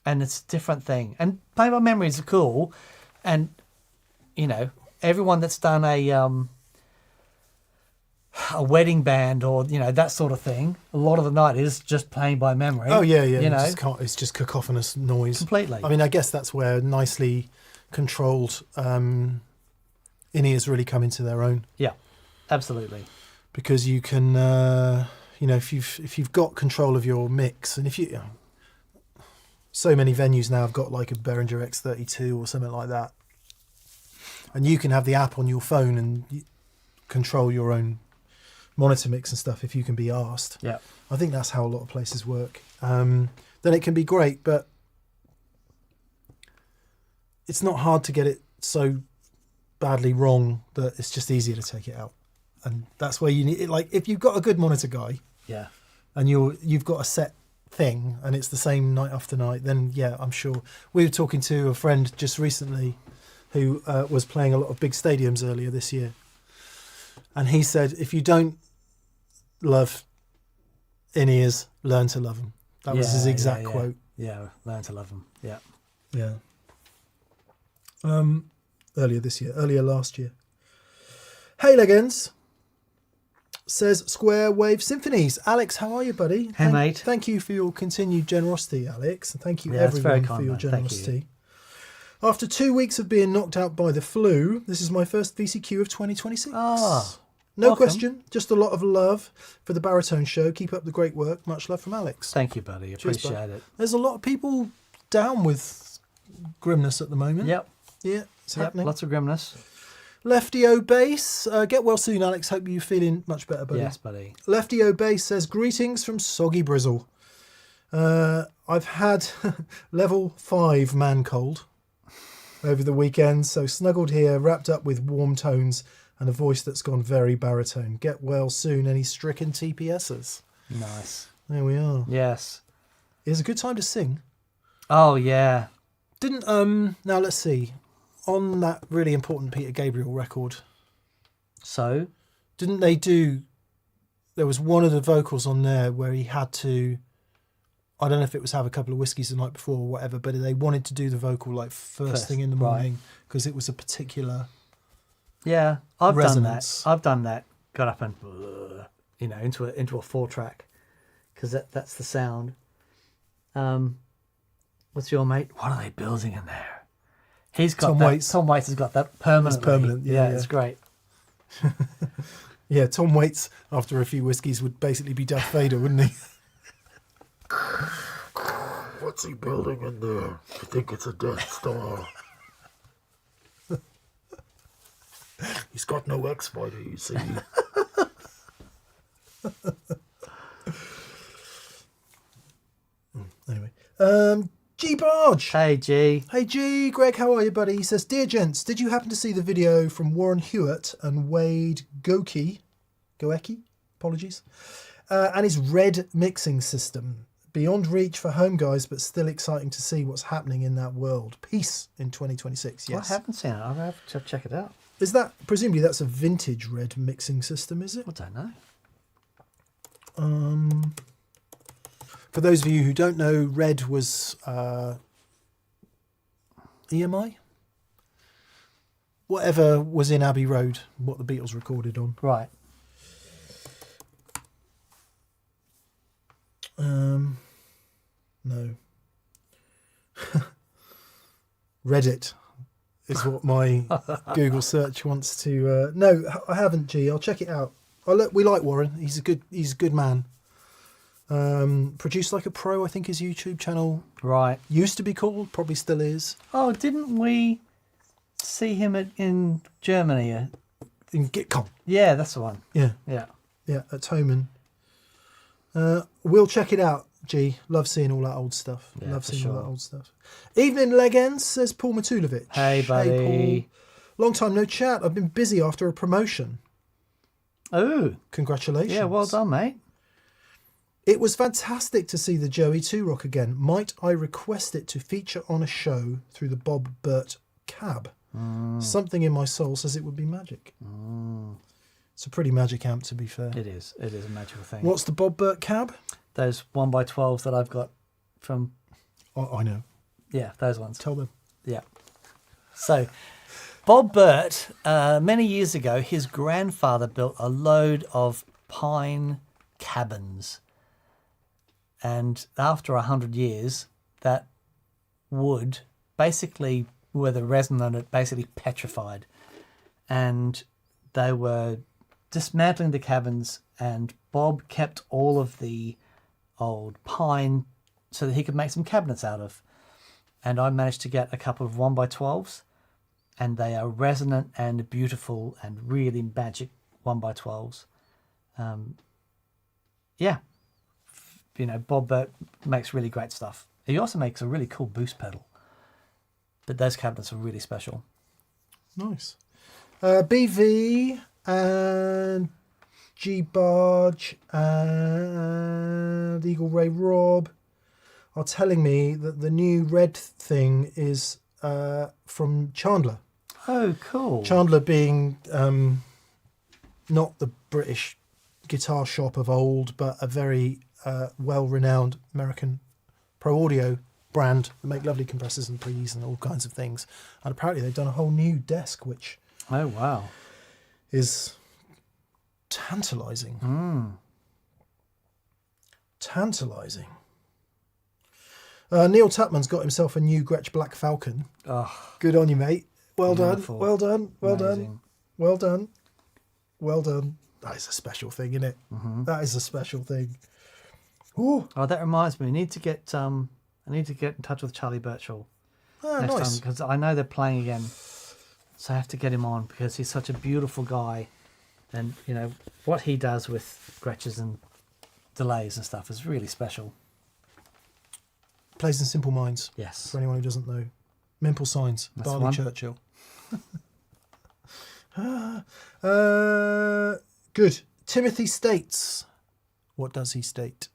And it's a different thing. And playing by memory is cool. And, you know, everyone that's done a wedding band or, you know, that sort of thing, a lot of the night is just playing by memory. Oh, yeah. You know, It's just cacophonous noise. completely. I mean, I guess that's where nicely controlled in-ears really come into their own. Yeah, absolutely. Because you can, you know, if you've got control of your mix, and if you, so many venues now have got like a Behringer X32 or something like that, and you can have the app on your phone and control your own monitor mix and stuff if you can be asked. Yeah. I think that's how a lot of places work. Then it can be great, but it's not hard to get it so badly wrong that it's just easier to take it out. And that's where you need it. Like if you've got a good monitor guy, Yeah. and you've got a set thing and it's the same night after night, then yeah, I'm sure. We were talking to a friend just recently who was playing a lot of big stadiums earlier this year, and he said, if you don't love in-ears, learn to love them. That was his exact quote. Yeah, learn to love them. Yeah. Yeah. Earlier last year. Hey Leggins says Square Wave Symphonies. Alex, how are you, buddy? Hey, mate. Thank you for your continued generosity, Alex. And thank you Yeah, that's very everyone kind, for your mate. Thank you. generosity. After 2 weeks of being knocked out by the flu, this is my first VCQ of 2026. Ah, no welcome. question. Just a lot of love for the Baritone Show. Keep up the great work. Much love from Alex. Thank you, buddy. Cheers, Appreciate bud. it. There's a lot of people down with grimness at the moment. Yep. Yeah, it's happening. Lots of grimness. Lefty O Bass, get well soon, Alex. Hope you're feeling much better, buddy. Yes, buddy. Lefty O Bass says, greetings from Soggy Brizzle. I've had level 5 man cold over the weekend, so snuggled here, wrapped up with warm tones and a voice that's gone very baritone. Get well soon, any stricken TPSers. Nice. There we are. Yes. It's a good time to sing. Oh, yeah. Didn't, now let's see. On that really important Peter Gabriel record, So? didn't they do, there was one of the vocals on there where he had to, I don't know if it was have a couple of whiskeys the night before or whatever, but they wanted to do the vocal like first thing in the right. morning because it was a particular, Yeah, I've Resonance. done that. I've done that. Got up and, you know, into a 4-track because that's the sound. What's your mate? What are they building in there? He's got Tom that. Waits. Tom Waits has got that permanently. It's permanent, yeah. It's great. yeah, Tom Waits after a few whiskeys would basically be Darth Vader, wouldn't he? What's he building in there? I think it's a Death Star. He's got no X-Fighter, you see. Anyway, G Barge. Hey, G. Hey G, Greg, how are you, buddy? He says, dear gents, did you happen to see the video from Warren Hewitt and Wade Goecke, apologies, and his red mixing system? Beyond reach for home guys, but still exciting to see what's happening in that world. Peace in 2026. Yes. I haven't seen it. I'll have to check it out. Is that, presumably that's a vintage red mixing system, is it? I don't know. For those of you who don't know, red was EMI? Whatever was in Abbey Road, what the Beatles recorded on. Right. No. Reddit is what my Google search wants to. No, I haven't. G. I'll check it out. We like Warren. He's a good man. Produced Like a Pro, I think his YouTube channel Right. used to be called, probably still is. Oh, didn't we see him in Germany in Gitcom. Yeah, that's the one. Yeah, Yeah. yeah, at Toman. We'll check it out, G. Love seeing all that old stuff. Yeah, Love for seeing all sure. that old stuff. Evening, Legends, says Paul Matulovic. Hey, buddy. Hey, Paul. Long time no chat. I've been busy after a promotion. Oh, Congratulations. yeah, well done, mate. It was fantastic to see the Joey 2 Rock again. Might I request it to feature on a show through the Bob Burt cab? Something in my soul says it would be magic. It's a pretty magic amp, to be fair. It is. It is a magical thing. What's the Bob Burt cab? Those 1x12s that I've got from, Oh, I know. yeah, those ones. Tell them. Yeah. So, Bob Burt, many years ago, his grandfather built a load of pine cabins. And after 100 years, that wood, basically, with the resin on it, basically petrified. And they were dismantling the cabins, and Bob kept all of the old pine so that he could make some cabinets out of. And I managed to get a couple of 1x12s, and they are resonant and beautiful and really magic 1x12s. Yeah. You know, Bob Burt makes really great stuff. He also makes a really cool boost pedal. But those cabinets are really special. Nice. BV and G Barge and Eagle Ray Rob are telling me that the new red thing is from Chandler. Oh, cool. Chandler being not the British guitar shop of old, but a very well-renowned American pro audio brand that make lovely compressors and pre's and all kinds of things. And apparently they've done a whole new desk, which Oh, wow. is tantalising. Tantalising. Neil Tutman's got himself a new Gretsch Black Falcon. Oh, Good on you, mate. Well Beautiful. done. Well done. Well done. amazing. Well done. Well done. That is a special thing, isn't it? That is a special thing. Ooh. Oh, that reminds me. I need to get in touch with Charlie Birchall next Nice. time, because I know they're playing again. So I have to get him on because he's such a beautiful guy, and you know what he does with Gretches and delays and stuff is really special. Plays in Simple Minds, Yes. for anyone who doesn't know. Memple Signs, That's Barley one. Churchill. Good. Timothy states. What does he state?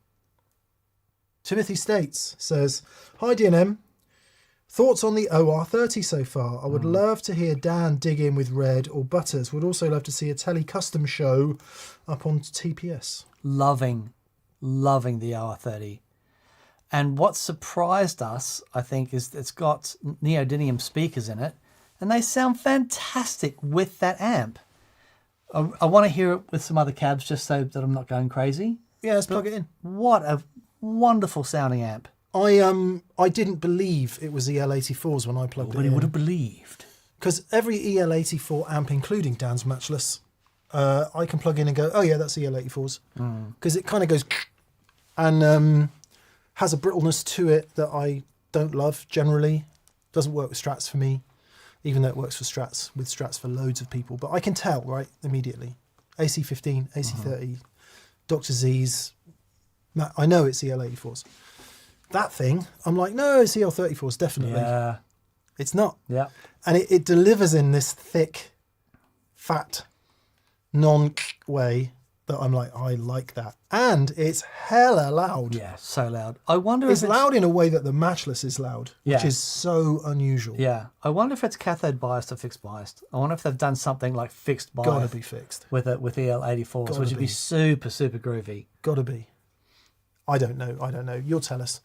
Timothy states, says, Hi DNM. Thoughts on the OR30 so far? I would love to hear Dan dig in with Red or Butters. Would also love to see a Tele Custom show up on TPS. Loving the OR30. And what surprised us, I think, is it's got neodymium speakers in it, and they sound fantastic with that amp. I want to hear it with some other cabs just so that I'm not going crazy. Yeah, let's plug it in. What a wonderful sounding amp. I didn't believe it was EL84s when I plugged it Nobody in. would have believed. Because every EL84 amp, including Dan's Matchless, I can plug in and go, oh yeah, that's EL84s. Because it kind of goes and has a brittleness to it that I don't love generally. Doesn't work with Strats for me, even though it works with Strats for loads of people. But I can tell, right, immediately. AC15, AC30, Dr. Z's. I know it's EL84s. That thing, I'm like, no, it's EL34s, definitely. Yeah. It's not. Yeah. And it delivers in this thick, fat, way that I'm like, I like that. And it's hella loud. Yeah, so loud. I wonder It's if loud in a way that the Matchless is loud, which Yeah. is so unusual. Yeah. I wonder if it's cathode biased or fixed biased. I wonder if they've done something like fixed bias Gotta be fixed. with EL84s, Gotta which would be be. super, super groovy. Gotta be. I don't know. You'll tell us.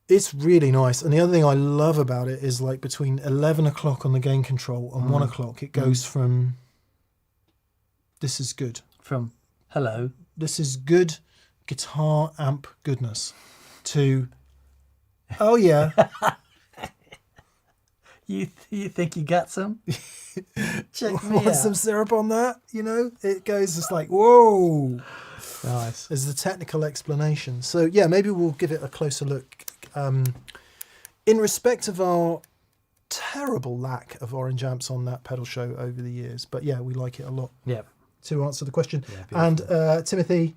It's really nice. And the other thing I love about it is like between 11 o'clock on the gain control and 1 o'clock, it goes from this is good. From hello. This is good guitar amp goodness to, oh yeah, You think you got some? Check me want out. some syrup on that? You know, it goes just like, whoa. Nice. There's the technical explanation. So yeah, maybe we'll give it a closer look. In respect of our terrible lack of orange amps on that pedal show over the years. But yeah, we like it a lot. Yeah. To answer the question. Yeah, And Timothy,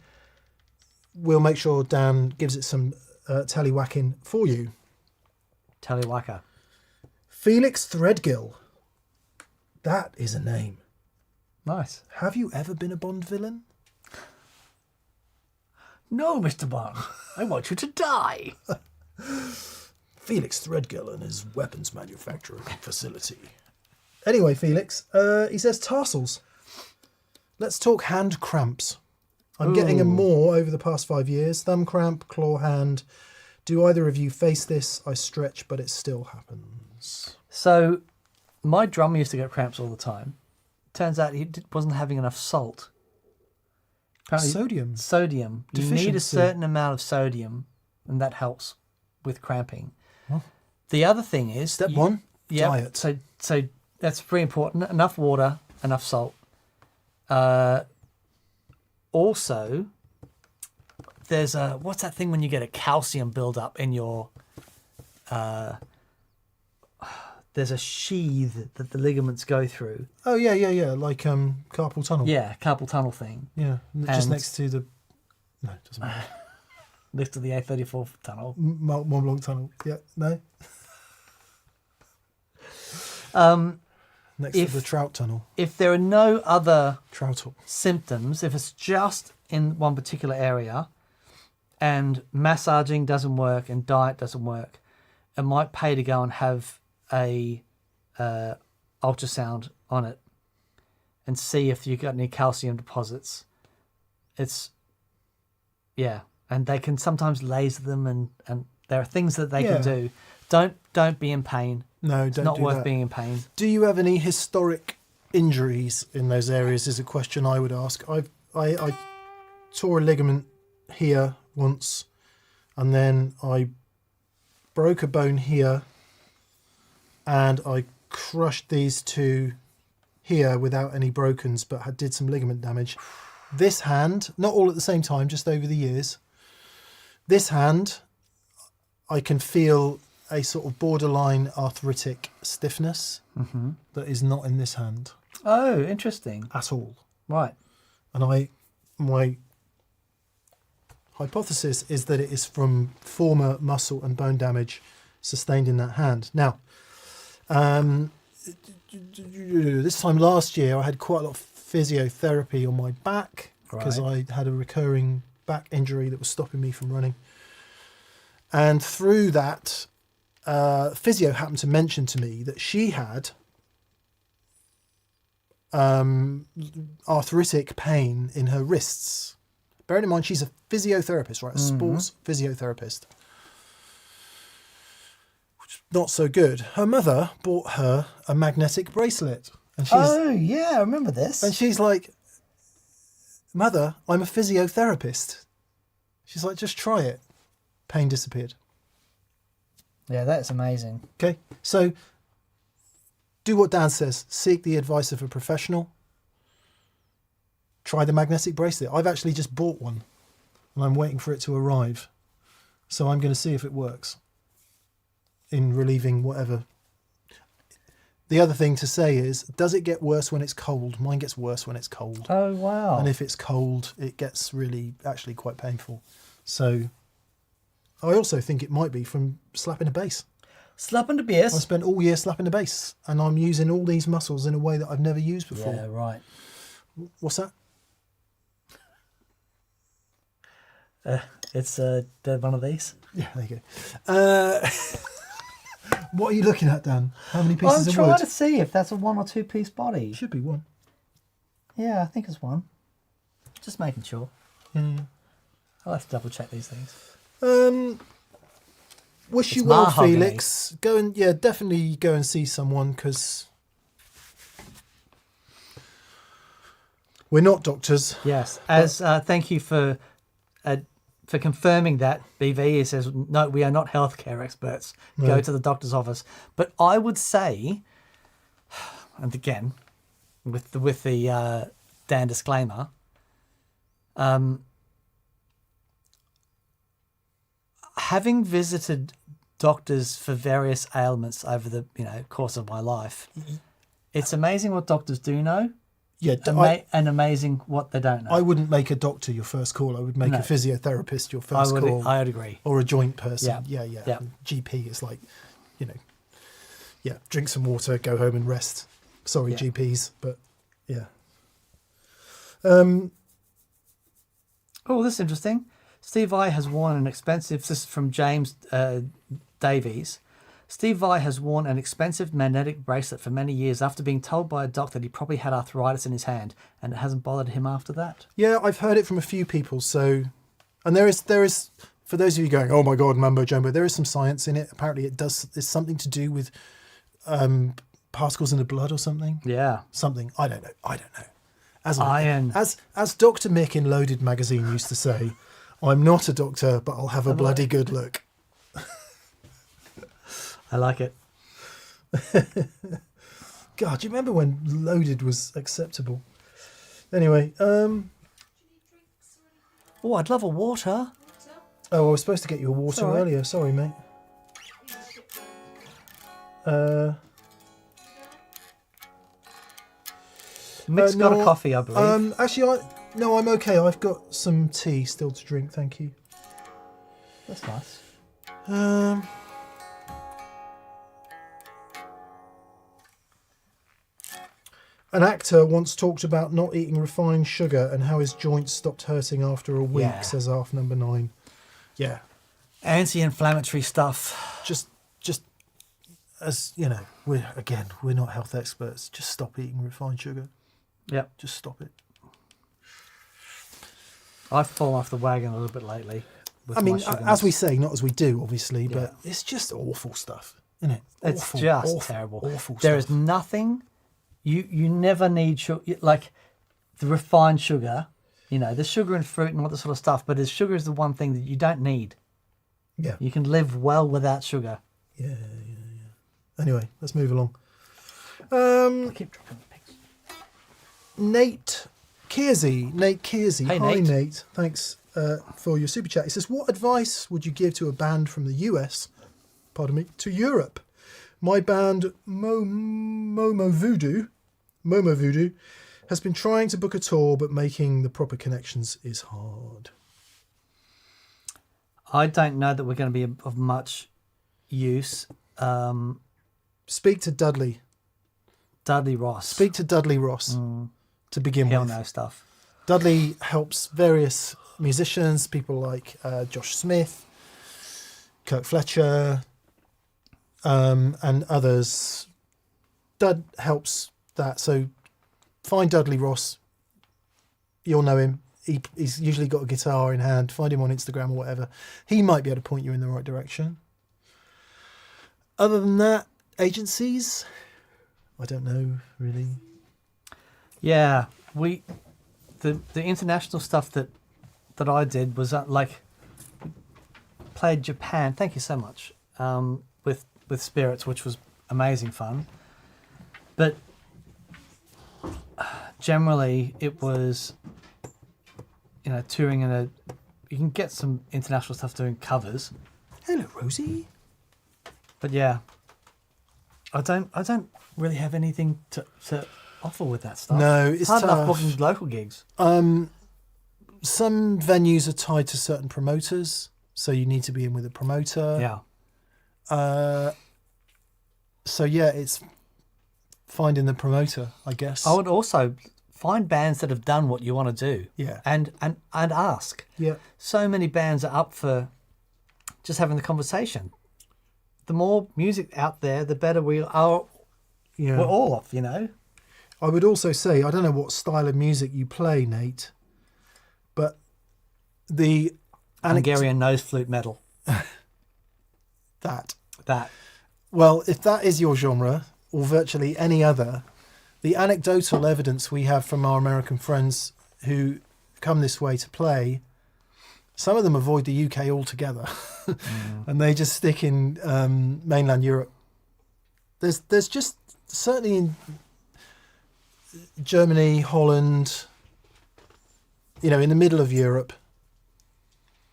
we'll make sure Dan gives it some tallywhacking for you. Tallywhacker. Felix Threadgill. That is a name. Nice. Have you ever been a Bond villain? No, Mr. Bond. I want you to die. Felix Threadgill and his weapons manufacturing facility. Anyway, Felix, he says tarsals. Let's talk hand cramps. I'm getting them more over the past 5 years. Thumb cramp, claw hand. Do either of you face this? I stretch, but it still happens. So, my drummer used to get cramps all the time. Turns out he wasn't having enough salt. Apparently, Sodium. Sodium. You need a Deficiency. certain amount of sodium, and that helps with cramping. Oh. The other thing is... Step one, yeah, diet. So that's very important. Enough water, enough salt. Also, there's a... What's that thing when you get a calcium buildup in your... there's a sheath that the ligaments go through. Oh, yeah. Like carpal tunnel. Yeah, carpal tunnel thing. Yeah, just And- next to the... No, it doesn't matter. Next to the A34 tunnel. Mont Blanc tunnel. Yeah, no. Next If- to the Trout tunnel. If there are no other Troutle. symptoms, if it's just in one particular area and massaging doesn't work and diet doesn't work, it might pay to go and have a ultrasound on it and see if you've got any calcium deposits. And they can sometimes laser them and there are things that they Yeah. can do. Don't be in pain. No, It's don't not do worth that. being in pain. Do you have any historic injuries in those areas is a question I would ask. I tore a ligament here once, and then I broke a bone here, and I crushed these two here without any brokens, but did some ligament damage. This hand, not all at the same time, just over the years. This hand, I can feel a sort of borderline arthritic stiffness that is not in this hand Oh, interesting. at all. Right. And my hypothesis is that it is from former muscle and bone damage sustained in that hand. Now, this time last year, I had quite a lot of physiotherapy on my back because Right. I had a recurring back injury that was stopping me from running. And through that, physio happened to mention to me that she had arthritic pain in her wrists. Bearing in mind, she's a physiotherapist, right? A sports physiotherapist. Which is not so good. Her mother bought her a magnetic bracelet. And Yeah, I remember this. and she's like, Mother, I'm a physiotherapist. She's like, just try it. Pain disappeared. Yeah, that's amazing. Okay, so do what Dan says. Seek the advice of a professional. Try the magnetic bracelet. I've actually just bought one and I'm waiting for it to arrive. So I'm going to see if it works in relieving whatever. The other thing to say is, does it get worse when it's cold? Mine gets worse when it's cold. Oh, wow. And if it's cold, it gets really actually quite painful. So I also think it might be from slapping a bass. Slapping the I bass. spent all year slapping the bass, and I'm using all these muscles in a way that I've never used before. Yeah, right. What's that? It's one of these. Yeah, there you go. What are you looking at, Dan? How many pieces I'm of trying wood? to see if that's a 1 or 2 piece body. Should be one. Yeah, I think it's one. Just making sure. Yeah. I'll have to double check these things. Wish It's you well, mahogany. Felix. Go and definitely go and see someone because we're not doctors. Yes. As thank you for confirming that, BV. He says, no, we are not healthcare experts. No. Go to the doctor's office. But I would say, and again, with the Dan disclaimer, having visited doctors for various ailments over the course of my life. It's amazing what doctors do know, Yeah, and amazing what they don't know. I wouldn't make a doctor your first call. I would make a physiotherapist your first call. I would agree. Or a joint person. Yeah. Yeah. GP is like, drink some water, go home and rest. Sorry, GPs, but yeah. Oh, this is interesting. Steve Vai has worn an expensive... This is from James Davies. Steve Vai has worn an expensive magnetic bracelet for many years after being told by a doctor that he probably had arthritis in his hand, and it hasn't bothered him after that. Yeah, I've heard it from a few people. So, and there is, for those of you going, oh my God, mumbo jumbo, there is some science in it. Apparently it's something to do with particles in the blood or something. Yeah. Something. I don't know. As Iron. As Dr. Mick in Loaded magazine used to say, I'm not a doctor, but I'll have a bloody good look. I like it. God, do you remember when Loaded was acceptable? Anyway, Oh, I'd love a water. Oh, I was supposed to get you a water earlier. Sorry, mate. Mick's got a coffee, I believe. Actually, I'm okay. I've got some tea still to drink. Thank you. That's nice. An actor once talked about not eating refined sugar and how his joints stopped hurting after a week, Yeah. says half number 9. Yeah. Anti-inflammatory stuff. Just as, you know, we're not health experts. Just stop eating refined sugar. Yep. Just stop it. I've fallen off the wagon a little bit lately. I mean, as we say, not as we do, obviously, but it's just awful stuff, isn't it? It's just terrible. Awful There stuff. is nothing... You never need sugar, like the refined sugar, there's sugar in fruit and all that sort of stuff, but sugar is the one thing that you don't need. Yeah. You can live well without sugar. Yeah. Anyway, let's move along. I keep dropping the pics. Nate Kearsey. Hey, Hi, Nate. Nate. Thanks for your super chat. He says, what advice would you give to a band from the US, to Europe? My band, Momo Voodoo, has been trying to book a tour, but making the proper connections is hard. I don't know that we're going to be of much use. Speak to Dudley. Dudley Ross. Speak to Dudley Ross to begin He'll with. know stuff. Dudley helps various musicians, people like Josh Smith, Kirk Fletcher, and others. Dud helps that. So find Dudley Ross. You'll know him. He's usually got a guitar in hand. Find him on Instagram or whatever. He might be able to point you in the right direction. Other than that, agencies, I don't know really. Yeah, the international stuff that I did was played Japan. Thank you so much. With Spirits, which was amazing fun, but generally it was touring you can get some international stuff doing covers. Hello, Rosie. But yeah, I don't really have anything to offer with that stuff. No, it's hard enough tough. booking local gigs. Some venues are tied to certain promoters, so you need to be in with a promoter. Yeah. So yeah, it's finding the promoter, I guess. I would also find bands that have done what you want to do. Yeah. And ask. Yeah. So many bands are up for just having the conversation. The more music out there, the better we are. Yeah. We're all off, I would also say, I don't know what style of music you play, Nate, but the Hungarian nose flute metal. that. Well, if that is your genre, or virtually any other, the anecdotal evidence we have from our American friends who come this way to play, some of them avoid the UK altogether, and they just stick in mainland Europe. There's just, certainly in Germany, Holland, in the middle of Europe,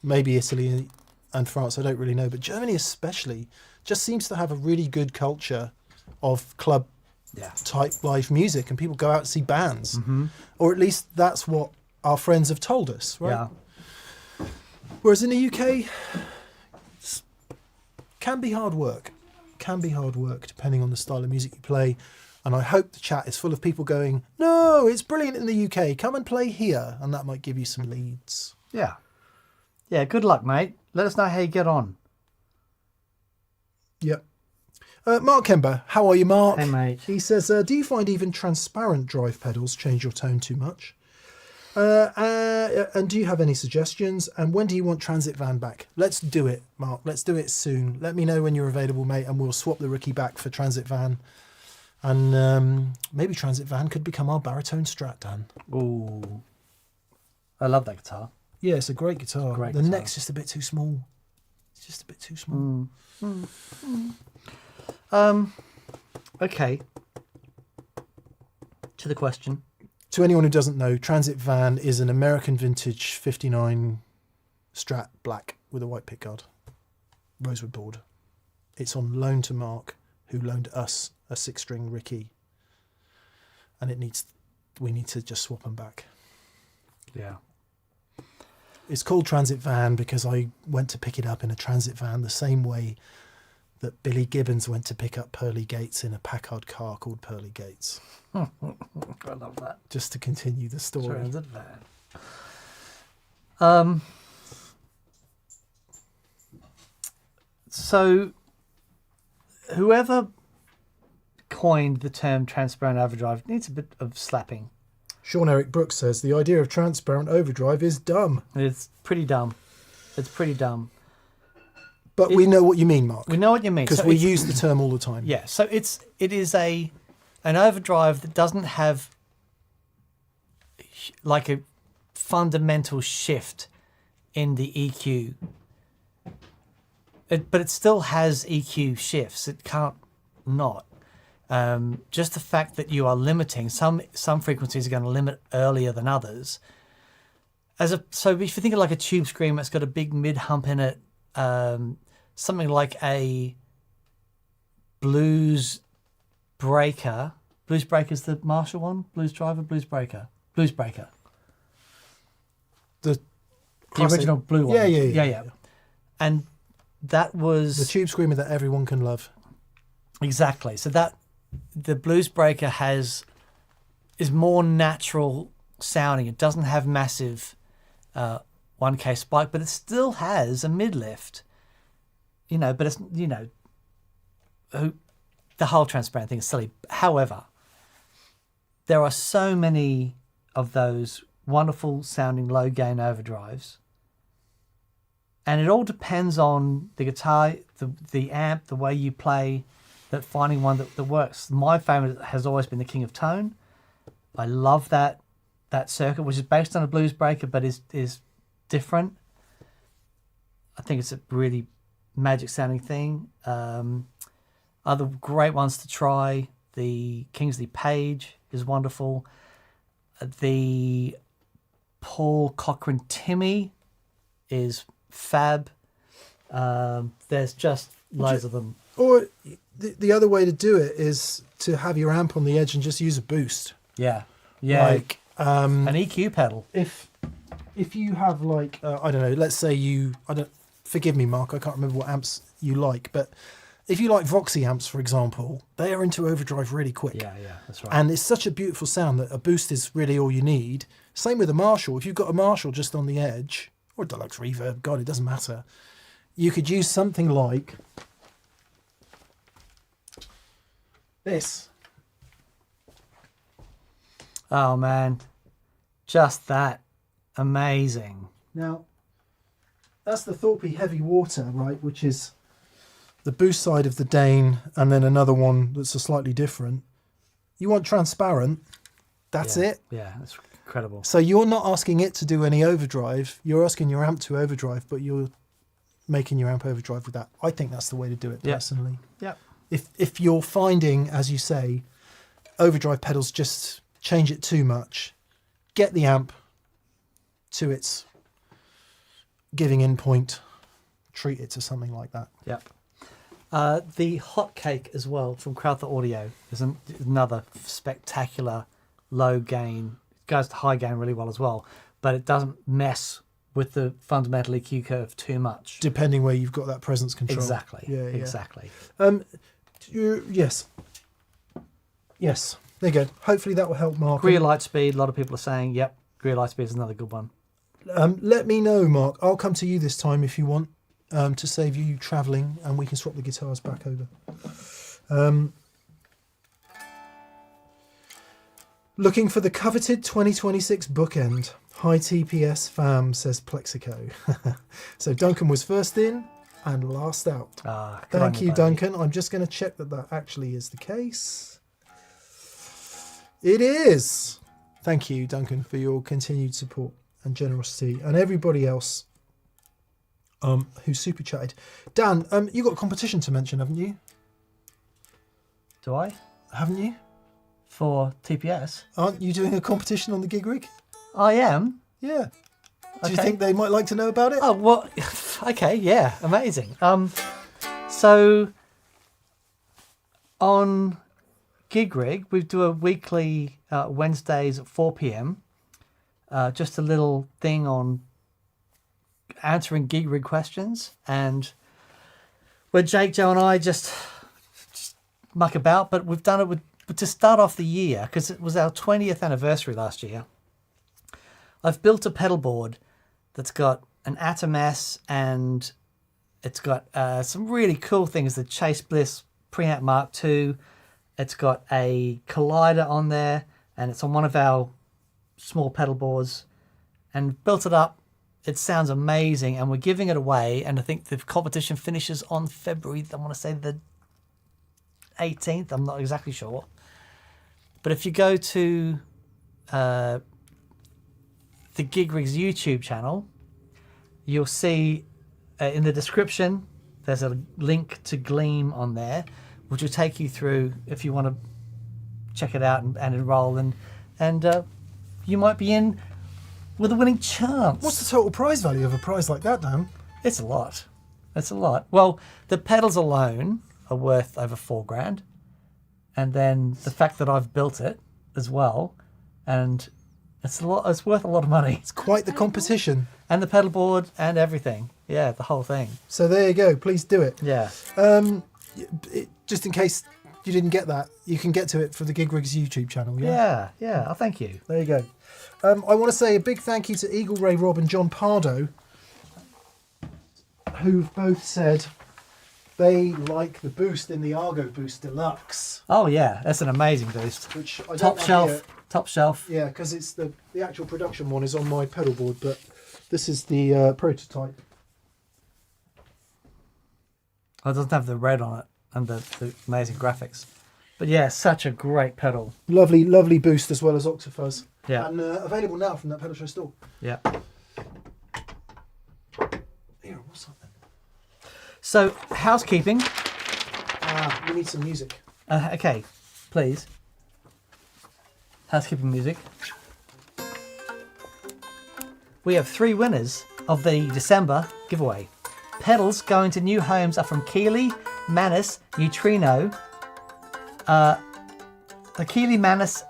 maybe Italy, and France, I don't really know, but Germany especially just seems to have a really good culture of club Yeah. type live music, and people go out to see bands, or at least that's what our friends have told us, right? Yeah. Whereas in the UK, can be hard work. Can be hard work depending on the style of music you play. And I hope the chat is full of people going, no, it's brilliant in the UK. Come and play here. And that might give you some leads. Yeah. Yeah, good luck, mate. Let us know how you get on. Yep. Mark Kember, how are you, Mark? Hey, mate. He says, do you find even transparent drive pedals change your tone too much? And do you have any suggestions? And when do you want Transit Van back? Let's do it, Mark. Let's do it soon. Let me know when you're available, mate, and we'll swap the Rookie back for Transit Van. And maybe Transit Van could become our baritone Strat, Dan. Ooh. I love that guitar. Yeah, it's a great guitar. Great the guitar. neck's just a bit too small. It's just a bit too small. Okay. To the question. To anyone who doesn't know, Transit Van is an American vintage 59 Strat black with a white pickguard. Rosewood board. It's on loan to Mark, who loaned us a 6-string Ricky. And we need to just swap them back. Yeah. It's called Transit Van because I went to pick it up in a Transit Van the same way that Billy Gibbons went to pick up Pearly Gates in a Packard car called Pearly Gates. I love that. Just to continue the story. Transit Van. So, whoever coined the term transparent overdrive needs a bit of slapping. Sean Eric Brooks says the idea of transparent overdrive is dumb. It's pretty dumb. It's pretty dumb. But we know what you mean, Mark. We know what you mean. Because So we it's- use the term all the time. Yeah, so it is an overdrive that doesn't have like a fundamental shift in the EQ. But it still has EQ shifts. It can't not. Just the fact that you are limiting some frequencies are going to limit earlier than others. So if you think of like a tube screamer, it's got a big mid hump in it. Something like a blues breaker. Blues breaker's the Marshall one. Blues driver, blues breaker, blues breaker. The Original blue one. Yeah. And that was The tube screamer that everyone can love. exactly. So that the blues breaker is more natural sounding. It doesn't have massive 1K spike, but it still has a mid lift. But it's the whole transparent thing is silly. However, there are so many of those wonderful sounding low gain overdrives, and it all depends on the guitar, the amp, the way you play, that finding one that works. My favorite has always been the King of Tone. I love that circuit, which is based on a blues breaker, but is different. I think it's a really magic sounding thing. Other great ones to try, the Kingsley Page is wonderful. The Paul Cochran Timmy is fab. There's just loads of them. Or the other way to do it is to have your amp on the edge and just use a boost. Yeah. Like an EQ pedal. if you have like I don't know, let's say forgive me, Mark, I can't remember what amps you like, but if you like Voxy amps, for example, they are into overdrive really quick. Yeah, that's right. And it's such a beautiful sound that a boost is really all you need. Same with a Marshall. If you've got a Marshall just on the edge, or a Deluxe Reverb, God, it doesn't matter. You could use something like this. Oh man, just that. Amazing. Now, that's the Thorpe Heavy Water, right, which is the boost side of the Dane, and then another one that's a slightly different. You want transparent, that's it. Yeah, that's incredible. So you're not asking it to do any overdrive, you're asking your amp to overdrive, but you're making your amp overdrive with that. I think that's the way to do it, personally. Yeah. If you're finding, as you say, overdrive pedals just change it too much, get the amp to its giving in point, treat it to something like that. Yep. The hot cake as well from Crowther Audio is another spectacular low gain. It goes to high gain really well as well, but it doesn't mess with the fundamental EQ curve too much. Depending where you've got that presence control. Exactly. Yeah, exactly. Yes. Yes. There you go. Hopefully that will help Mark. Greer Lightspeed, a lot of people are saying, yep, Greer Lightspeed is another good one. Let me know, Mark. I'll come to you this time if you want, to save you travelling, and we can swap the guitars back over. Looking for the coveted 2026 bookend. High TPS fam, says Plexico. So Duncan was first in and last out. Thank you, Duncan. I'm just going to check that that actually is the case. It is. Thank you, Duncan, for your continued support and generosity, and everybody else who super chatted. Dan, you got a competition to mention, haven't you? Do I? Haven't you? For TPS? Aren't you doing a competition on the gig rig? I am. Yeah. Do you Okay. think they might like to know about it? Oh, well, okay, yeah, amazing. So on Gig Rig, we do a weekly Wednesdays at 4 p.m. Just a little thing on answering Gig Rig questions, and where Jake, Joe, and I just muck about. But we've done it to start off the year because it was our 20th anniversary last year. I've built a pedal board that's got an Atom S, and it's got some really cool things. The Chase Bliss Preamp Mark II. It's got a collider on there, and it's on one of our small pedal boards, and built it up. It sounds amazing, and we're giving it away. And I think the competition finishes on February, I want to say the 18th. I'm not exactly sure. But if you go to the Gig Rigs YouTube channel, you'll see in the description there's a link to Gleam on there, which will take you through if you want to check it out and enroll, and you might be in with a winning chance. What's the total prize value of a prize like that, Dan? It's a lot. It's a lot. Well, the pedals alone are worth over $4,000, and then the fact that I've built it as well, and it's a lot. It's worth a lot of money. It's quite the competition. And the pedal board and everything. Yeah, the whole thing. So there you go. Please do it. Yeah. Just in case you didn't get that, you can get to it for the Gig Rigs YouTube channel. Yeah. Oh, thank you. There you go. I want to say a big thank you to Eagle Ray Rob and John Pardo, who've both said they like the boost in the Argo Boost Deluxe. Oh yeah, that's an amazing boost. Which I don't Top have shelf. here. Top shelf. Yeah, because it's the actual production one is on my pedal board, but this is the prototype. Oh, it doesn't have the red on it and the amazing graphics. But yeah, such a great pedal. Lovely, lovely boost as well as Octafuzz. Yeah. And available now from that pedal show store. Yeah. Here, what's that then? So, housekeeping. We need some music. Okay, please. Housekeeping music. We have 3 winners of the December giveaway. Pedals going to new homes are from Keeley, Manus, Neutrino. The Keeley, Manus.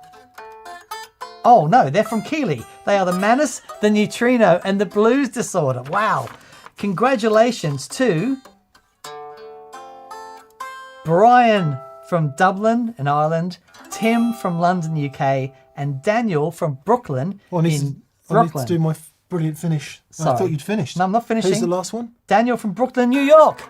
Oh no, they're from Keeley. They are the Manus, the Neutrino, and the Blues Disorder. Wow. Congratulations to Brian from Dublin in Ireland, Tim from London, UK, and Daniel from Brooklyn I need in to Brooklyn. do my brilliant finish. I Sorry. thought you'd finished. No, I'm not finishing. Who's the last one? Daniel from Brooklyn, New York.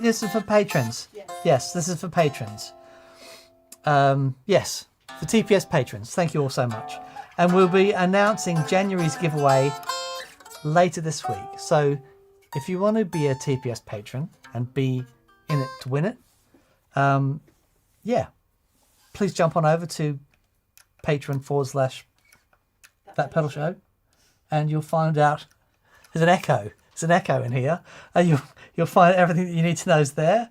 This is for patrons. Yes, this is for patrons. Yes, for TPS patrons. Thank you all so much. And we'll be announcing January's giveaway later this week. So if you want to be a TPS patron and be in it to win it, yeah, please jump on over to patreon.com/That Pedal Show, and you'll find out. There's an echo. There's an echo in here, and you'll find everything that you need to know is there.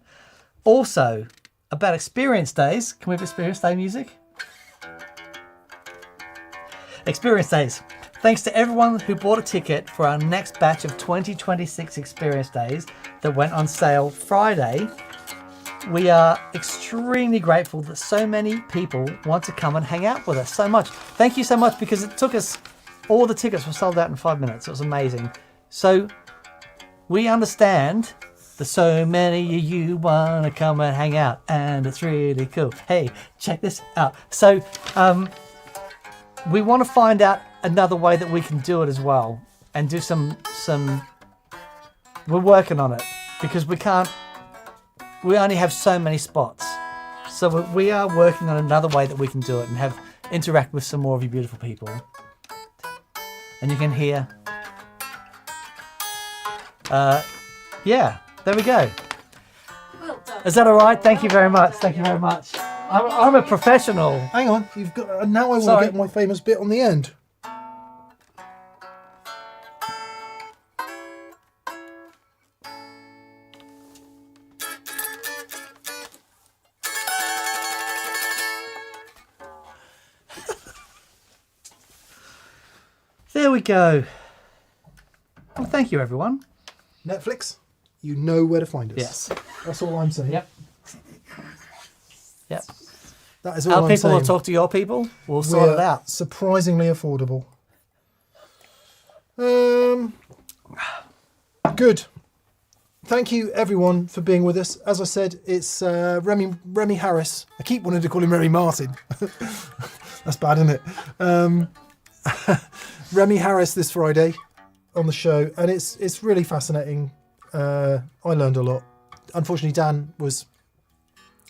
Also, about Experience Days. Can we have Experience Day music? Experience Days. Thanks to everyone who bought a ticket for our next batch of 2026 Experience Days that went on sale Friday. We are extremely grateful that so many people want to come and hang out with us so much. Thank you so much, because it took us, all the tickets were sold out in 5 minutes. It was amazing. So we understand that so many of you want to come and hang out, and it's really cool. Hey, check this out. So we want to find out another way that we can do it as well, and do some we're working on it, because we only have so many spots. So we are working on another way that we can do it and interact with some more of you beautiful people. And you can hear, yeah, there we go. Well done. Is that all right? Thank you very much. Thank you very much. I'm a professional. Hang on, you've got. Now I want Sorry. to get my famous bit on the end. There we go. Well, thank you, everyone. Netflix, you know where to find us. Yes. That's all I'm saying. Yep. Yep. That is all Our I'm people saying. will talk to your people. We'll sort it We're out. surprisingly affordable. Good. Thank you, everyone, for being with us. As I said, it's Remy Harris. I keep wanting to call him Remy Martin. That's bad, isn't it? Remy Harris this Friday on the show, and it's really fascinating. I learned a lot. Unfortunately, Dan was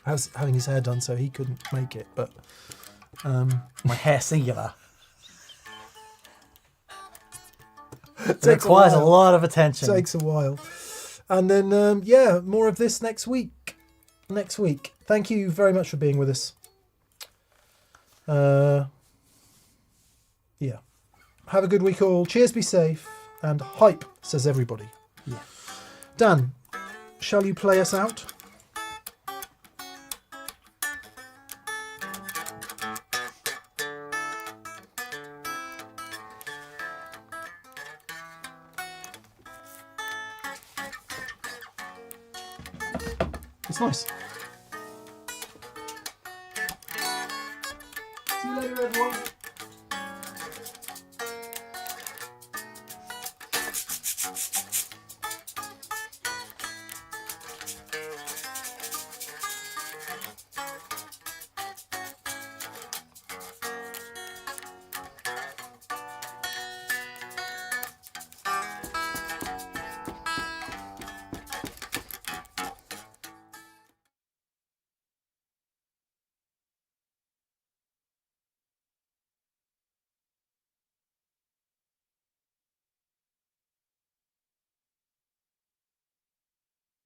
having his hair done, so he couldn't make it. But My hair singular. It takes requires a while. lot of attention. Takes a while. And then, yeah, more of this next week. Next week. Thank you very much for being with us. Yeah. Have a good week all. Cheers, be safe. And hype, says everybody. Yeah. Dan, shall you play us out? It's nice. See you later, everyone.